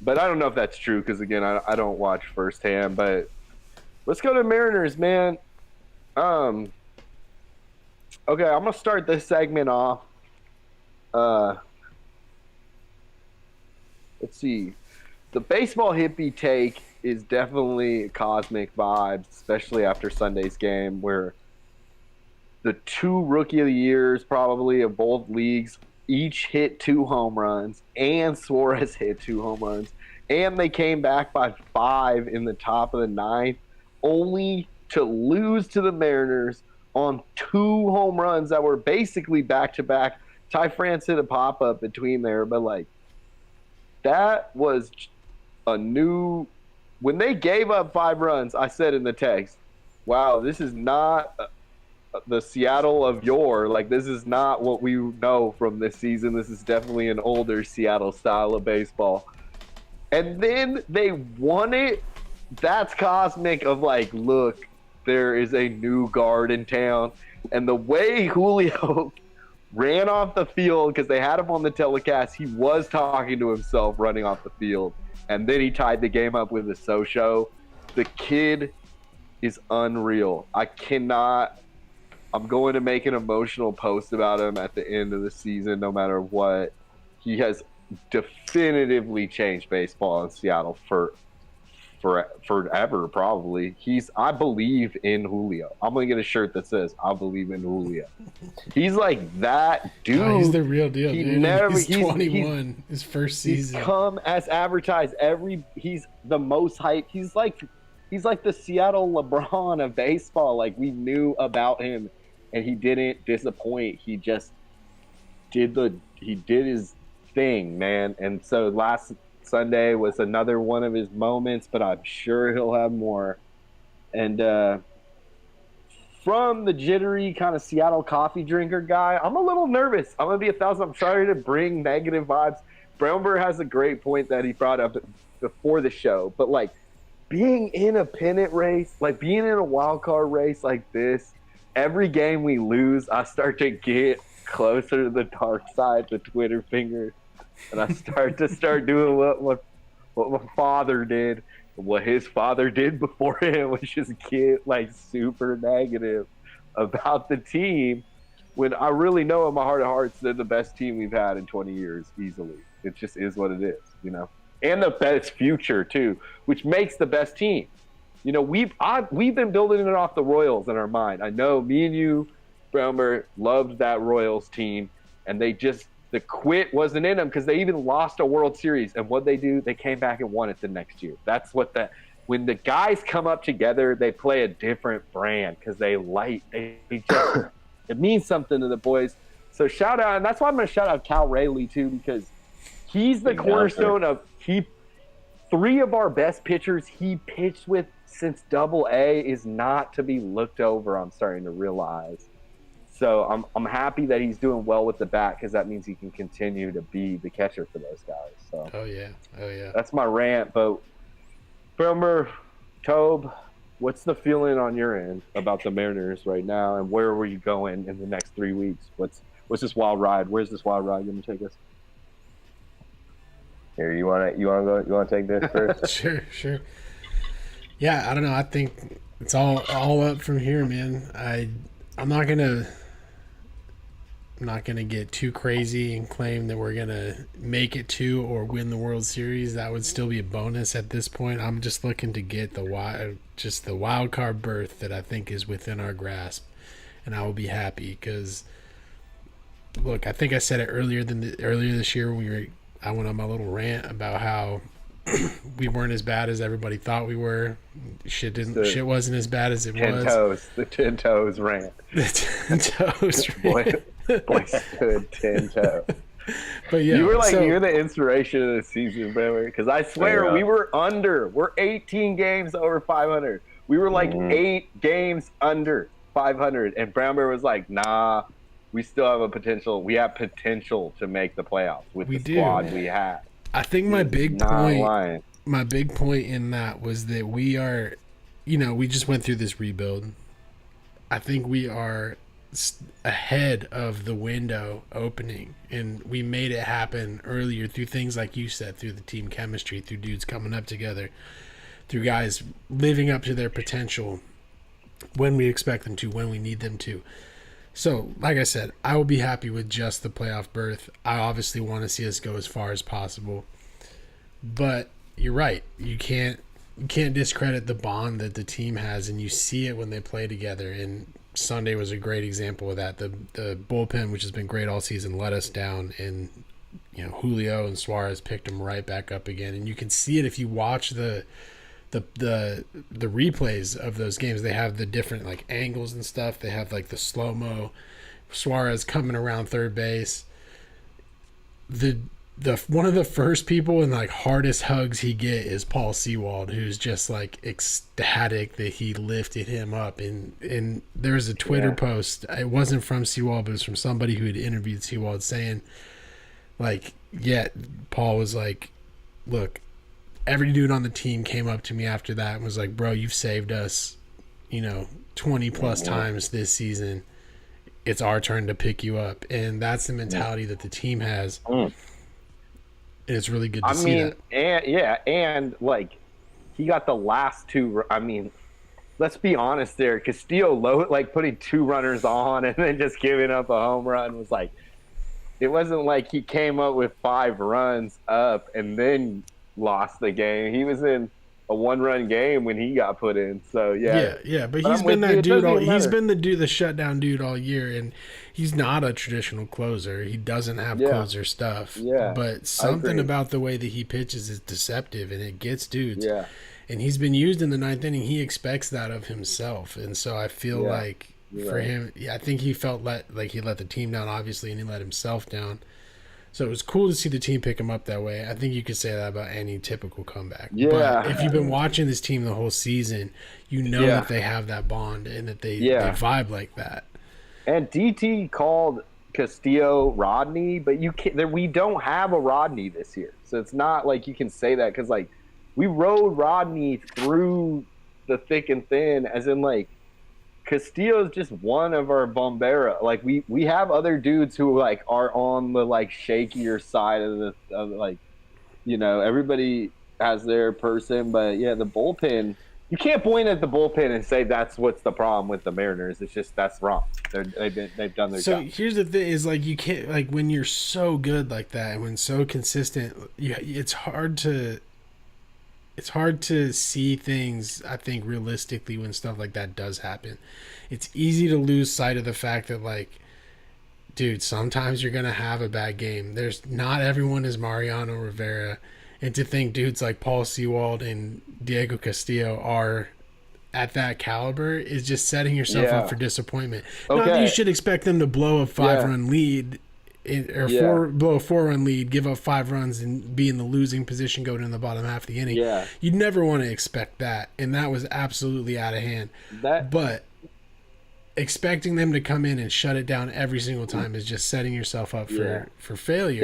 But I don't know if that's true because again, I don't watch firsthand. But let's go to Mariners, man. Okay, I'm gonna start this segment off. Let's see. The baseball hippie take is definitely cosmic vibes, especially after Sunday's game, where the 2 rookie of the years probably of both leagues each hit 2 home runs, and Suarez hit 2 home runs, and they came back by 5 in the top of the 9th, only to lose to the Mariners on 2 home runs that were basically back-to-back. Ty France hit a pop-up between there, but like that was a new. When they gave up 5 runs, I said in the text, wow, this is not the Seattle of yore. Like, this is not what we know from this season. This is definitely an older Seattle style of baseball. And then they won it. That's cosmic of like, look, there is a new guard in town. And the way Julio ran off the field, because they had him on the telecast, he was talking to himself running off the field. And then he tied the game up with a so-show. The kid is unreal. I'm going to make an emotional post about him at the end of the season, no matter what. He has definitively changed baseball in Seattle forever, probably. I believe in Julio. I'm going to get a shirt that says, I believe in Julio. He's like that dude. Oh, he's the real deal, dude. He's 21, his first season. He's come as advertised. He's the most hyped. He's like he's like the Seattle LeBron of baseball. Like, we knew about him, and he didn't disappoint. He just did his thing, man. And so last Sunday was another one of his moments, but I'm sure he'll have more. And from the jittery kind of Seattle coffee drinker guy, I'm a little nervous. I'm gonna be 1,000. I'm sorry to bring negative vibes. Brownbear has a great point that he brought up before the show, but like being in a pennant race, like being in a wild card race like this, every game we lose, I start to get closer to the dark side, the Twitter finger, and I start doing what my father did, what his father did before him, which is get like super negative about the team, when I really know in my heart of hearts they're the best team we've had in 20 years easily. It just is what it is, you know, and the best future too, which makes the best team. You know, we've been building it off the Royals in our mind. I know me and you, Brownbear, loved that Royals team, and the quit wasn't in them because they even lost a World Series. And what they do, they came back and won it the next year. That's what when the guys come up together, they play a different brand because they just it means something to the boys. So shout out, and that's why I'm going to shout out Cal Rayleigh too, because he's the cornerstone of three of our best pitchers he pitched with since Double-A is not to be looked over. I'm starting to realize. So I'm happy that he's doing well with the bat, because that means he can continue to be the catcher for those guys. So Oh yeah. that's my rant. But Brownbear, Tobe, what's the feeling on your end about the Mariners right now, and where were you going in the next 3 weeks? What's this wild ride? Where's this wild ride going to take us? Here, you want to take this first? Sure. Yeah, I don't know. I think it's all up from here, man. I'm not gonna get too crazy and claim that we're gonna make it to or win the World Series. That would still be a bonus at this point. I'm just looking to get the wild card berth that I think is within our grasp, and I will be happy. Because look, I think I said it earlier this year when I went on my little rant about how we weren't as bad as everybody thought we were. Shit wasn't as bad as it was. The 10 toes rant. The 10 toes rant. Boy stood 10 toes. But yeah, you're the inspiration of the season, bro. Because I swear we're 18 games over 500. We were like 8 games under 500, and Brownbear was like, "Nah, we still have a potential. We have potential to make the playoffs with the squad we have." I think my big point in that was that we are, we just went through this rebuild. I think we are ahead of the window opening, and we made it happen earlier through things like you said, through the team chemistry, through dudes coming up together, through guys living up to their potential when we expect them to, when we need them to. So, like I said, I will be happy with just the playoff berth. I obviously want to see us go as far as possible. But you're right. You can't discredit the bond that the team has, and you see it when they play together. And Sunday was a great example of that. The bullpen, which has been great all season, let us down, and Julio and Suarez picked them right back up again. And you can see it if you watch the replays of those games. They have the different like angles and stuff. They have like the slow-mo Suarez coming around third base. The one of the first people and like hardest hugs he get is Paul Sewald, who's just like ecstatic that he lifted him up. And there's a Twitter post. It wasn't from Sewald, but it was from somebody who had interviewed Sewald saying like, Paul was like, look, every dude on the team came up to me after that and was like, bro, you've saved us, 20 plus times this season. It's our turn to pick you up. And that's the mentality that the team has. And it's really good to see that. And like he got the last two. I mean, let's be honest there. Castillo putting 2 runners on and then just giving up a home run was like, it wasn't like he came up with 5 runs up and then lost the game. He was in a 1-run game when he got put in. So but he's been that dude. He's been the shutdown dude all year, and he's not a traditional closer. He doesn't have closer stuff. But something about the way that he pitches is deceptive, and it gets dudes. and he's been used in the ninth inning. He expects that of himself, and so I feel like for him, I think he felt like he let the team down, obviously, and he let himself down. So it was cool to see the team pick him up that way. I think you could say that about any typical comeback. Yeah. But if you've been watching this team the whole season, you know that they have that bond and that they vibe like that. And DT called Castillo Rodney, but you can't. We don't have a Rodney this year, so it's not like you can say that because like we rode Rodney through the thick and thin, as in like Castillo is just one of our Bombera. Like we have other dudes who like are on the like shakier side of like, you know, everybody has their person, but yeah, the bullpen. You can't point at the bullpen and say that's what's the problem with the Mariners. It's just that's wrong. They've done their job. So here's the thing: is like you can't like when you're so good like that and when so consistent, it's hard to see things. I think realistically when stuff like that does happen, it's easy to lose sight of the fact that like, dude, sometimes you're gonna have a bad game. There's not everyone is Mariano Rivera. And to think dudes like Paul Sewald and Diego Castillo are at that caliber is just setting yourself up for disappointment. Not that you should expect them to blow a 5-run lead blow a 4-run lead, give up 5 runs, and be in the losing position going in the bottom half of the inning. Yeah. You'd never want to expect that, and that was absolutely out of hand. But expecting them to come in and shut it down every single time is just setting yourself up for failure.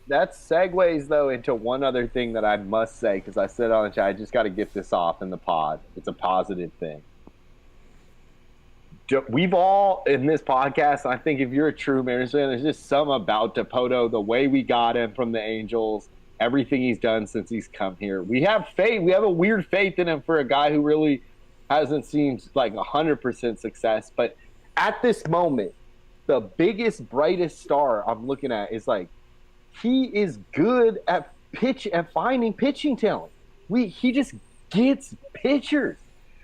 That segues, though, into one other thing that I must say, because I said on the chat, I just got to get this off in the pod. It's a positive thing. We've all, in this podcast, I think if you're a true Mariners fan, there's just some about Dipoto, the way we got him from the Angels, everything he's done since he's come here. We have faith. We have a weird faith in him for a guy who really hasn't seemed like 100% success. But at this moment, the biggest, brightest star I'm looking at is like, he is good at finding pitching talent. He just gets pitchers.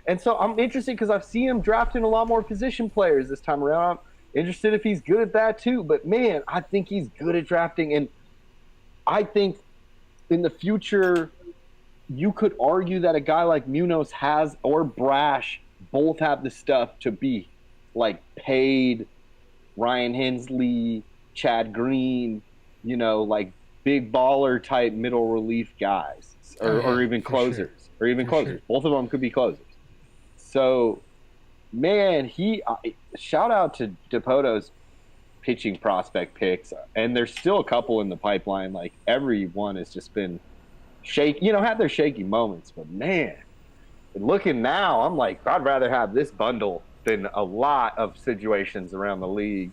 And so I'm interested because I've seen him drafting a lot more position players this time around. I'm interested if he's good at that too. But, man, I think he's good at drafting. And I think in the future you could argue that a guy like Munoz has or Brash both have the stuff to be like paid Ryan Hensley, Chad Green, you know, like big baller type middle relief guys or even closers or even closers. Both of them could be closers. So, man, shout out to Dipoto's pitching prospect picks. And there's still a couple in the pipeline. Like everyone has just been had their shaky moments, but man, looking now, I'm like, I'd rather have this bundle than a lot of situations around the league.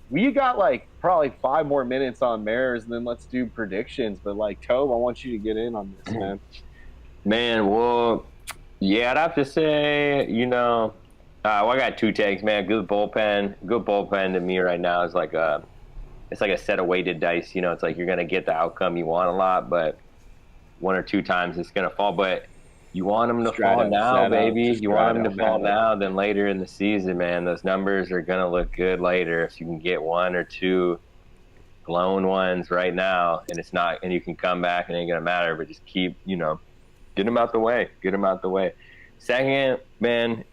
We got like probably 5 more minutes on Mariners, and then let's do predictions. But like, Tobe, I want you to get in on this, man. Man, well, yeah, I'd have to say, I got 2 takes, man. Good bullpen to me right now is like it's like a set of weighted dice. It's like you're gonna get the outcome you want a lot, but 1 or 2 times it's gonna fall. But you want them to fall now, baby. You want them to fall now than later in the season, man. Those numbers are going to look good later if you can get 1 or 2 blown ones right now, and you can come back and it ain't going to matter, but just keep, get them out the way. Get them out the way. Second, man,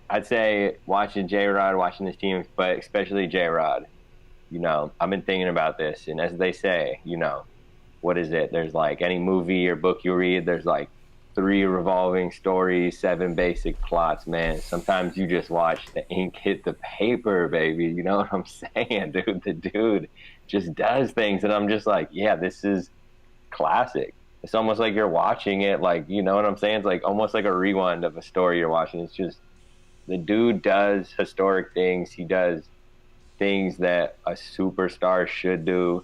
I'd say watching J-Rod, watching this team, but especially J-Rod, I've been thinking about this, and as they say, what is it? There's like any movie or book you read, there's like 3 revolving stories, 7 basic plots, man. Sometimes you just watch the ink hit the paper, baby. You know what I'm saying, dude? The dude just does things, and I'm just like, yeah, this is classic. It's almost like you're watching it, like, you know what I'm saying? It's like almost like a rewind of a story you're watching. It's just the dude does historic things. He does things that a superstar should do.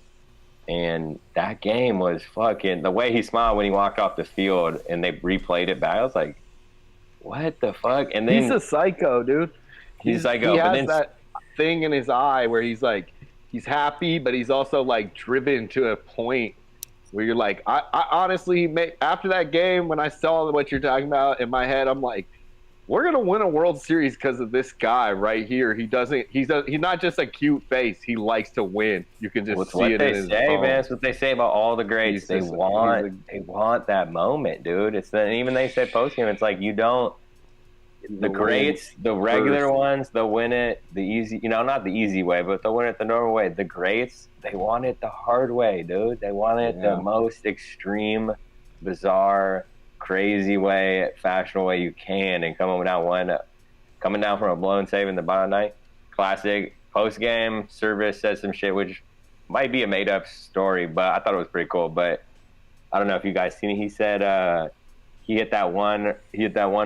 And that game was fucking, the way he smiled when he walked off the field and they replayed it back, I was like, what the fuck? And then he's a psycho, dude. He's psycho. He has that thing in his eye where he's like, he's happy, but he's also like driven to a point where you're like, I honestly, after that game, when I saw what you're talking about in my head, I'm like, we're gonna win a World Series because of this guy right here. He's not just a cute face. He likes to win. You can just see it in his say, bones. man. That's what they say about all the greats. They want that moment, dude. Even they said post game. It's like you don't. The greats, the regular ones, they'll win it the easy, not the easy way, but they'll win it the normal way. The greats, they want it the hard way, dude. They want it the most extreme, bizarre, crazy way, fashionable way you can, and coming down from a blown save in the bottom night. Classic post game service said some shit which might be a made up story, but I thought it was pretty cool. But I don't know if you guys seen it. He said he hit that one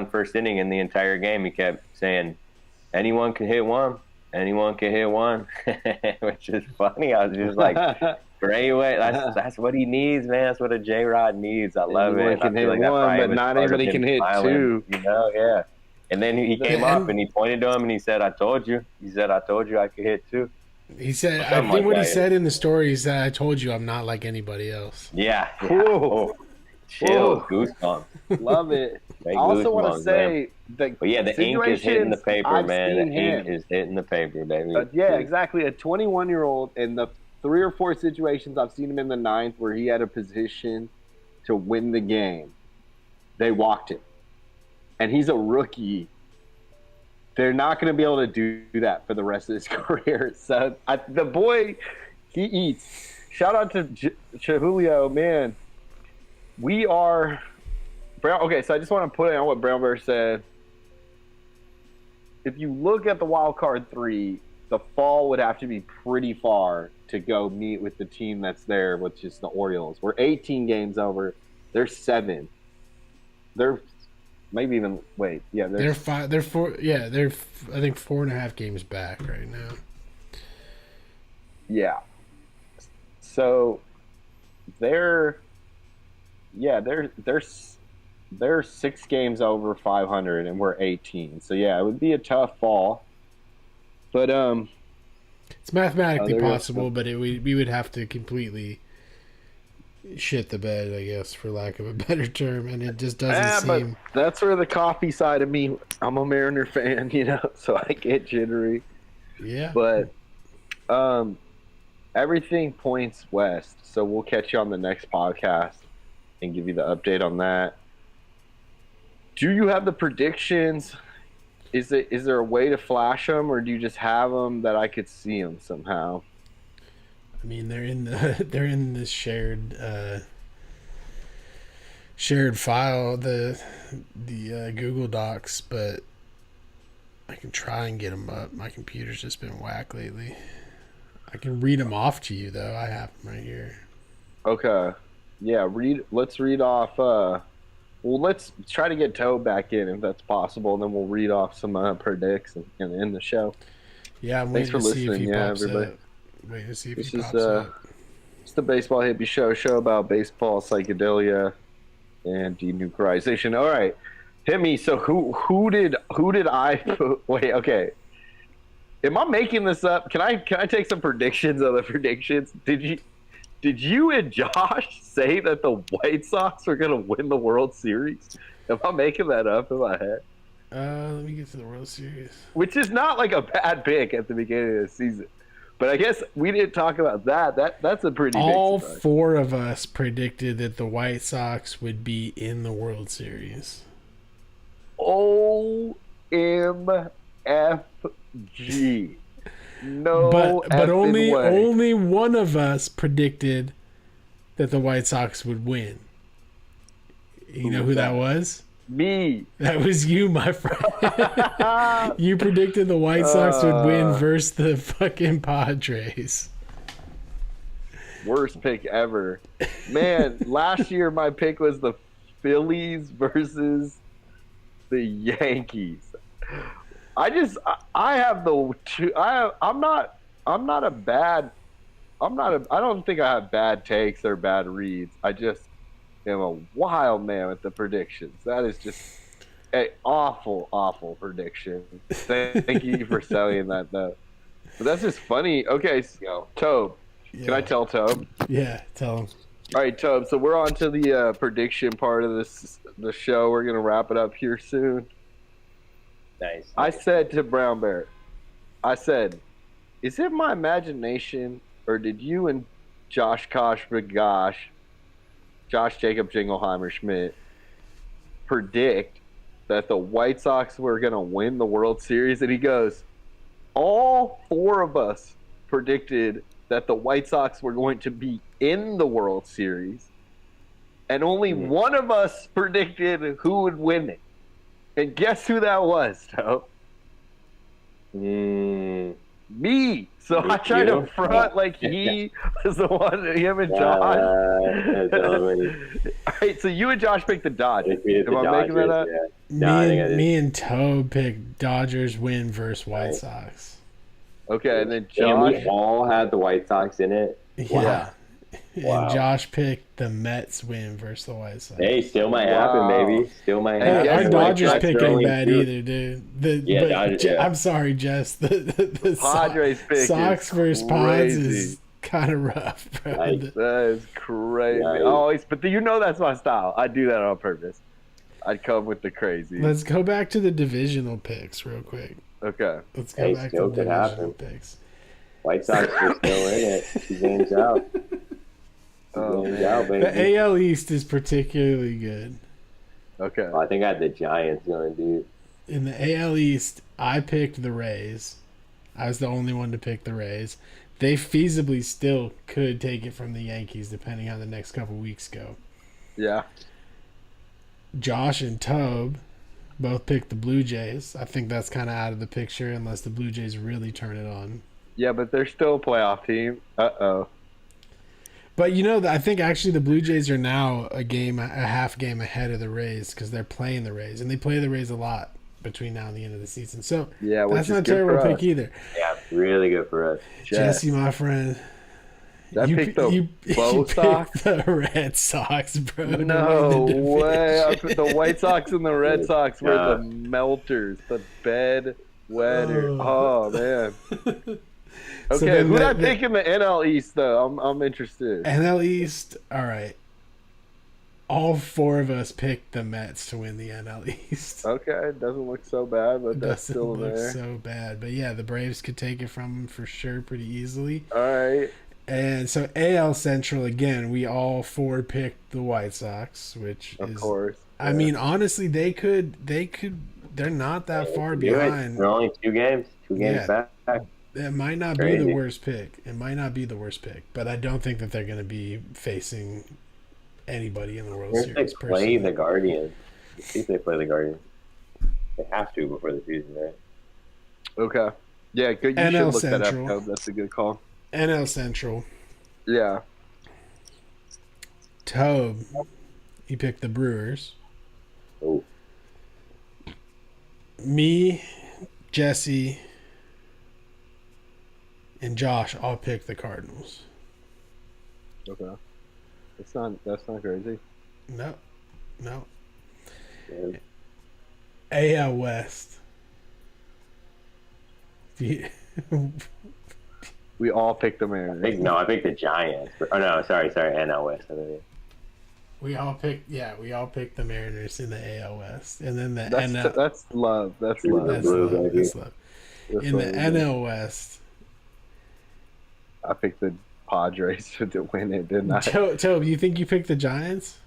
first inning in the entire game. He kept saying, anyone can hit one, which is funny. I was just like, great way. That's what he needs, man. That's what a J-Rod needs. I love anyone it. Can hit one, but not anybody can hit two. Yeah. And then he came up and he pointed to him and he said, I told you. He said, I told you I could hit two. He said, I think what he said in the story is that I told you I'm not like anybody else. Yeah. Cool. Chill, goosebumps. Love it. I also want to say the ink is hitting the paper, man. The ink is hitting the paper, baby. Exactly. A 21-year-old, in the 3 or 4 situations I've seen him in the 9th where he had a position to win the game, they walked him. And he's a rookie. They're not going to be able to do that for the rest of his career. So the boy, he eats. Shout out to Julio, man. We are okay. So I just want to put in on what Brownbear said. If you look at the wild card 3, the fall would have to be pretty far to go meet with the team that's there, which is the Orioles. We're 18 games over. They're 7. They're maybe even wait. Yeah, they're 5. They're 4. Yeah, they're I think 4.5 games back right now. Yeah. So they're 6 games over 500 and we're 18. So yeah, it would be a tough fall. But it's mathematically possible, but we would have to completely shit the bed, I guess, for lack of a better term, and it just doesn't seem. But that's where the coffee side of me. I'm a Mariner fan, so I get jittery. Yeah. But everything points west, so we'll catch you on the next podcast and give you the update on that. Do you have the predictions? Is there a way to flash them, or do you just have them that I could see them somehow? I mean, they're in the shared file, the Google Docs, but I can try and get them up. My computer's just been whack lately. I can read them off to you though. I have them right here. Okay. Yeah, let's read off. Let's try to get Tobe back in if that's possible, and then we'll read off some predicts and end the show. Yeah, I'm Thanks for listening. Everybody. Wait to see if he pops up. It's the Baseball Hippie show about baseball, psychedelia, and denuclearization. All right, Hippy. So who did I put? Wait, okay. Am I making this up? Can I take some predictions of the predictions? Did you and Josh say that the White Sox were going to win the World Series? Am I making that up in my head? Let me get to the World Series. Which is not like a bad pick at the beginning of the season. But I guess we didn't talk about that. That's a pretty All big surprise. 4 of us predicted that the White Sox would be in the World Series. OMFG. No, but only one of us predicted that the White Sox would win. You know who that was? Me. That was you, my friend. You predicted the White Sox would win versus the fucking Padres. Worst pick ever. Man, last year my pick was the Phillies versus the Yankees. I don't think I have bad takes or bad reads. I just am a wild man with the predictions. That is just an awful prediction. Thank you for saying that, though. But that's just funny. Okay, so Tobe. Yeah. Can I tell Tobe? Yeah, tell him. All right, Tobe. So we're on to the prediction part of the show. We're going to wrap it up here soon. Nice. I said to Brown Bear, I said, is it my imagination or did you and Josh Jacob Jingleheimer Schmidt predict that the White Sox were going to win the World Series? And he goes, all four of us predicted that the White Sox were going to be in the World Series, and only one of us predicted who would win it. And guess who that was, Toe? Me. So I tried to front like he was the one, him and Josh. All right, so you and Josh picked the Dodgers. Am I making that up? Yeah. Me and Tobe picked Dodgers win versus White Sox. Okay, and then And Josh. we all had the White Sox in it. Yeah. Wow. And Josh picked the Mets win versus the White Sox. Hey, still might happen, baby. Still might Hey, happen. guess Our what? Dodgers Jack pick Sterling, ain't bad too. either, dude. Dodgers, yeah. I'm sorry, Jess. The Padres pick Sox is versus Pods crazy. is kind of rough, bro. Right. That is crazy. Right. Always, but you know that's my style. I do that on purpose. I'd come with the crazy. Let's go back to the divisional picks real quick. Okay. Let's go Hey, back to still the could divisional happen. picks. White Sox are still in it. 2 games out. Oh, Games man. out, baby. The AL East is particularly good. Okay. I think I had the Giants going, dude. In the AL East, I picked the Rays. I was the only one to pick the Rays. They feasibly still could take it from the Yankees depending on how the next couple weeks go. Yeah. Josh and Tobe both picked the Blue Jays. I think that's kind of out of the picture unless the Blue Jays really turn it on. Yeah, but they're still a playoff team. Uh-oh. But you know, I think actually the Blue Jays are now a half game ahead of the Rays because they're playing the Rays, and they play the Rays a lot between now and the end of the season. So Yeah, which that's is not a good terrible for pick us. either. Yeah, really good for us. Jesse, my friend, I picked the Bo Sox? picked the Red Sox, bro. to No win the way. I division. put the White Sox and the Red Sox were Yeah. the melters, the bed wetter. Oh, man. So Okay, then who did I the- pick in the NL East, though? I'm interested. NL East, all right. All four of us picked the Mets to win the NL East. Okay, doesn't look so bad, but that's Doesn't still look there. so bad. But yeah, the Braves could take it from them for sure pretty easily. All right. And so AL Central, again, we all four picked the White Sox, which Of is, course. I mean, honestly, they're not that far Do it. behind. They're only 2 games. 2 games Yeah. back. It might not be the Crazy. worst pick. It might not be the worst pick, but I don't think that they're going to be facing anybody in the World If they Series. play Personally. the Guardians. See if they play the Guardians. They have to before the season, right? Okay. Yeah, good. You NL should look that Central. up, Tobe. That's a good call. NL Central, Yeah. Tobe, he picked the Brewers. Oh, Me, Jesse, and Josh all picked the Cardinals. Okay. That's not crazy. No. yeah. AL West. We all picked the Mariners. I picked the Giants. Oh, no, sorry, NL West. I mean, We all picked the Mariners in the AL West, and then the That's NL. that's love. That's Blue, love. That's Blue, love. baby. That's love. That's In the love. NL West, I picked the Padres to win it, didn't I? Tobe, you think you picked the Giants?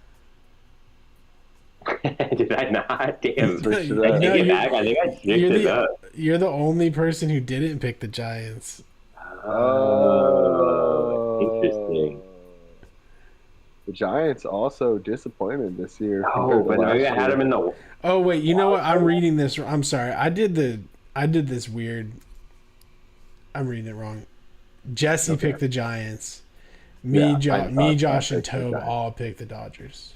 did I not? Damn. Switch it No, up. I take it you're- back. I think I switched You're it up. you're the only person who didn't pick the Giants. Interesting. The Giants also disappointed this year. Oh, compared to but maybe I last had year. them in the. Oh wait, you know what? I'm reading this. I'm sorry. I did this weird. I'm reading it wrong. Jesse picked the Giants. Yeah, I Josh, and picked the Tobe Giants. all picked the Dodgers.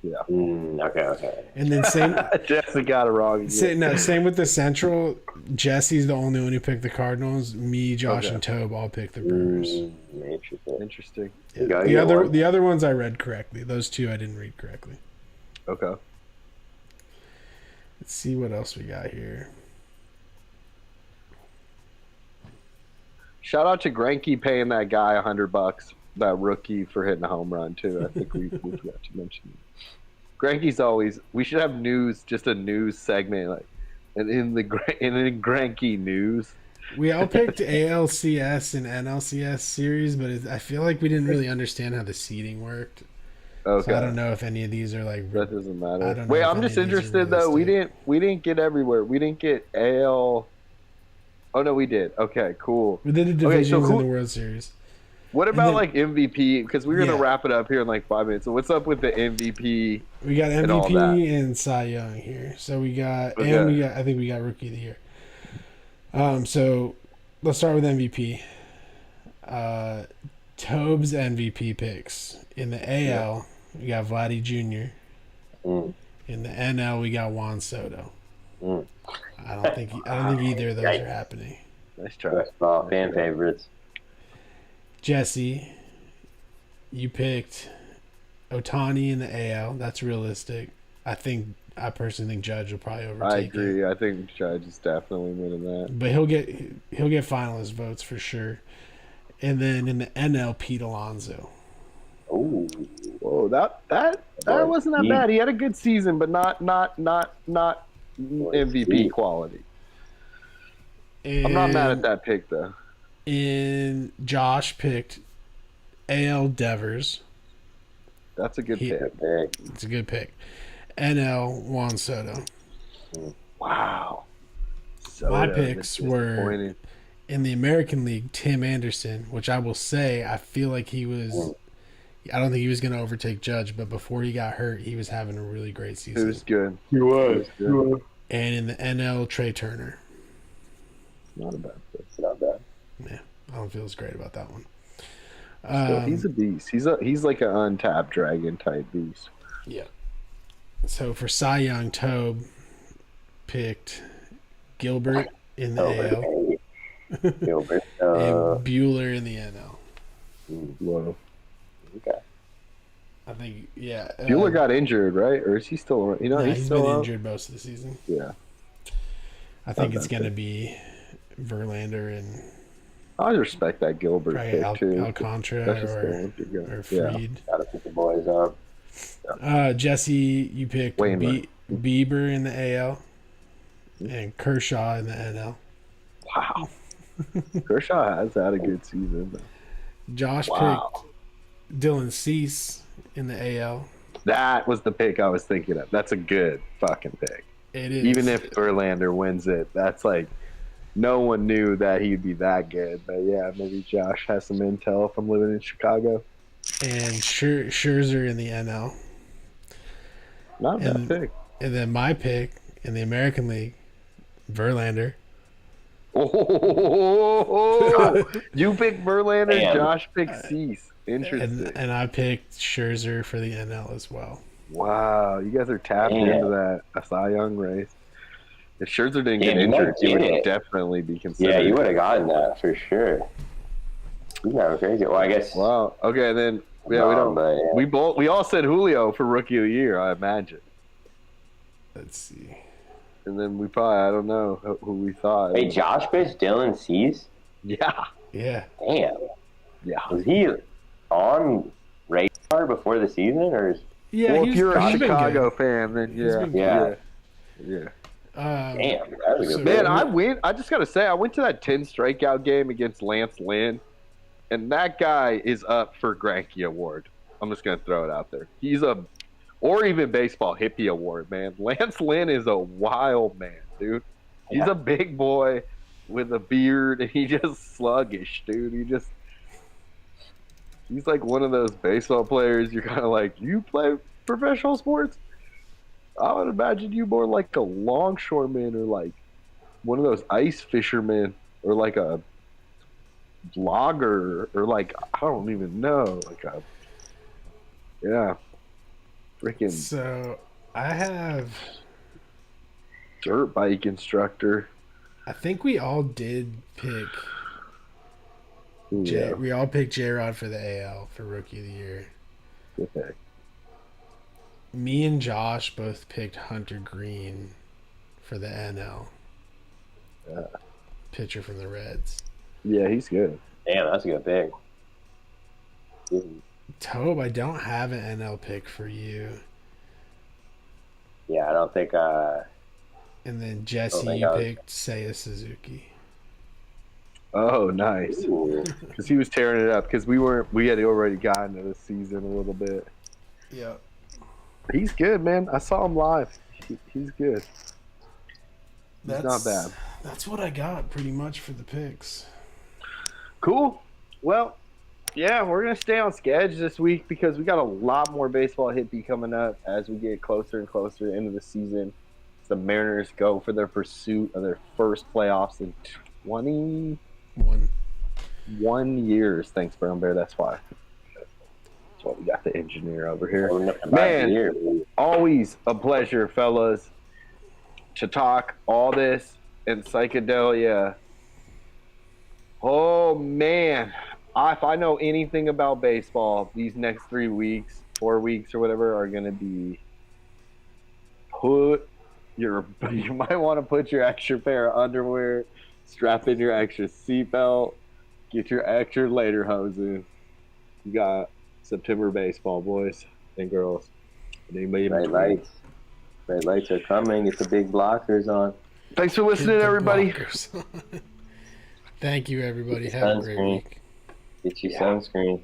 Okay. And then same. Jesse got it wrong. Again. Same with the Central. Jesse's the only one who picked the Cardinals. Me, Josh, Okay. and Tobe all picked the Brewers. Interesting. Interesting. Yeah. Gotta get one. The other ones I read correctly. Those two I didn't read correctly. Okay. Let's see what else we got here. Shout out to Greinke paying that guy $100, that rookie, for hitting a home run too. I think we forgot to mention. Greinke's always. We should have news, just a news segment like And in Granky news, We all picked ALCS and NLCS series, but I feel like we didn't really understand how the seeding worked. okay, So I don't know if any of these are like. that doesn't matter. I don't know Wait, if I'm any just of these are interested though. realistic. We didn't get everywhere. We didn't get AL. Oh no, we did. Okay, cool. We did the Okay, so divisions in the World Series. What about then- like MVP? Because we're gonna Yeah. wrap it up here in like 5 minutes. So what's up with the MVP? We got and all MVP that. and Cy Young here. So we got, Okay. and we got. I think we got Rookie of the Year. So let's start with MVP. Tobe's MVP picks in the AL. We got Vladdy Jr. Mm. In the NL, we got Juan Soto. Mm. I don't think either of those are happening. Nice try. Baseball fan favorites. Jesse, you picked Otani in the AL. That's realistic. I personally think Judge will probably overtake I him. agree. I think Judge is definitely winning that. But he'll get finalist votes for sure. And then in the NL, Pete Alonso. Ooh. Whoa, that wasn't that bad. He had a good season, but not MVP quality. And I'm not mad at that pick though. And Josh picked AL Devers. That's a good He- pick. It's a good pick. NL Juan Soto. Wow. My Soto, picks that's were disappointing. in the American League, Tim Anderson, which I will say I feel like he was. I don't think he was going to overtake Judge, but before he got hurt, he was having a really great It season. was good. He was. Good. And in the NL, Trey Turner. Not a bad pick. Not bad. Yeah, I don't feel as great about that one. Still, he's a beast. He's like an untapped dragon type beast. Yeah. So for Cy Young, Tobe picked Gilbert in the AL Gilbert. and Bueller in the NL. Whoa. Okay. I think, yeah. Bueller got injured, right? Or is he still? You know, no, he's he's still been out? injured most of the season. Yeah. I think Not it's bad going to be Verlander and I respect that Gilbert probably pick too. Alcantara That's just the or Olympic guy. Yeah. Freed. Gotta put the boys up. Jesse, you picked Wainwright. Bieber in the AL and Kershaw in the NL. Wow. Kershaw has had a good season. Though. Josh Wow. picked Dylan Cease in the AL. That was the pick I was thinking of. That's a good fucking pick. It is. Even if Verlander wins it, that's like no one knew that he'd be that good. But yeah, maybe Josh has some intel from living in Chicago. And Scherzer in the NL. Not a bad And- pick. And then my pick in the American League, Verlander. Oh, you picked Verlander, Damn. Josh picked Cease. Interesting. And I picked Scherzer for the NL as well. Wow, you guys are tapped Damn. into that Cy Young race. If Scherzer didn't get Yeah, you might injured, he get would it. definitely be considered. Yeah, you would have gotten that for sure. You got crazy. Well, I guess. Wow. Okay, then yeah, we don't. But, yeah. We all said Julio for Rookie of the Year, I imagine. Let's see. And then we probably I don't know who we thought. Wait, Josh pitched Dylan Cease? Yeah. Yeah. Damn. Yeah. Was he on radar before the season, or is Yeah, Well, he's if you're a been good. Chicago fan, then He's yeah, been yeah, good. yeah. damn? That was a So- good Man, pick. I just gotta say, I went to that 10 strikeout game against Lance Lynn, and that guy is up for Granky Award. I'm just gonna throw it out there. Or even baseball Hippy Award, man. Lance Lynn is a wild man, dude. He's Yeah. a big boy with a beard, and he just sluggish, dude. He's like one of those baseball players. You're kind of like, you play professional sports? I would imagine you more like a longshoreman or like one of those ice fishermen or like a vlogger or like I don't even know, like a freaking So I have. dirt bike instructor. I think we all did pick. Ooh, We all picked J-Rod for the AL for Rookie of the Year. good pick. Me and Josh both picked Hunter Green for the NL. Yeah. Pitcher from the Reds. Yeah, he's good. Damn, that's a good pick. Tobe, I don't have an NL pick for you. Yeah, I don't think. And then Jesse, thank you God. picked Seiya Suzuki. Oh, nice. Ooh. Because he was tearing it up. Because we had already gotten to the season a little bit. Yep. He's good, man. I saw him live. He's good. He's not bad. That's what I got pretty much for the picks. Cool. Well, yeah, we're gonna stay on schedule this week because we got a lot more baseball hippie coming up as we get closer and closer into the season. The Mariners go for their pursuit of their first playoffs in 21 years. Thanks, Brown Bear. That's why. That's why we got the engineer over here. Man, always a pleasure, fellas, to talk all this and psychedelia. Oh, man. If I know anything about baseball, these next 3 weeks, 4 weeks, or whatever, are going to be you might want to put your extra pair of underwear, strap in your extra seatbelt, get your extra lederhosen. You got September baseball, boys and girls. And anybody in Red between. lights. Red lights are coming. Get the big blockers on. Thanks for listening, everybody. Thank you, everybody. Have a great week. Get you sunscreen.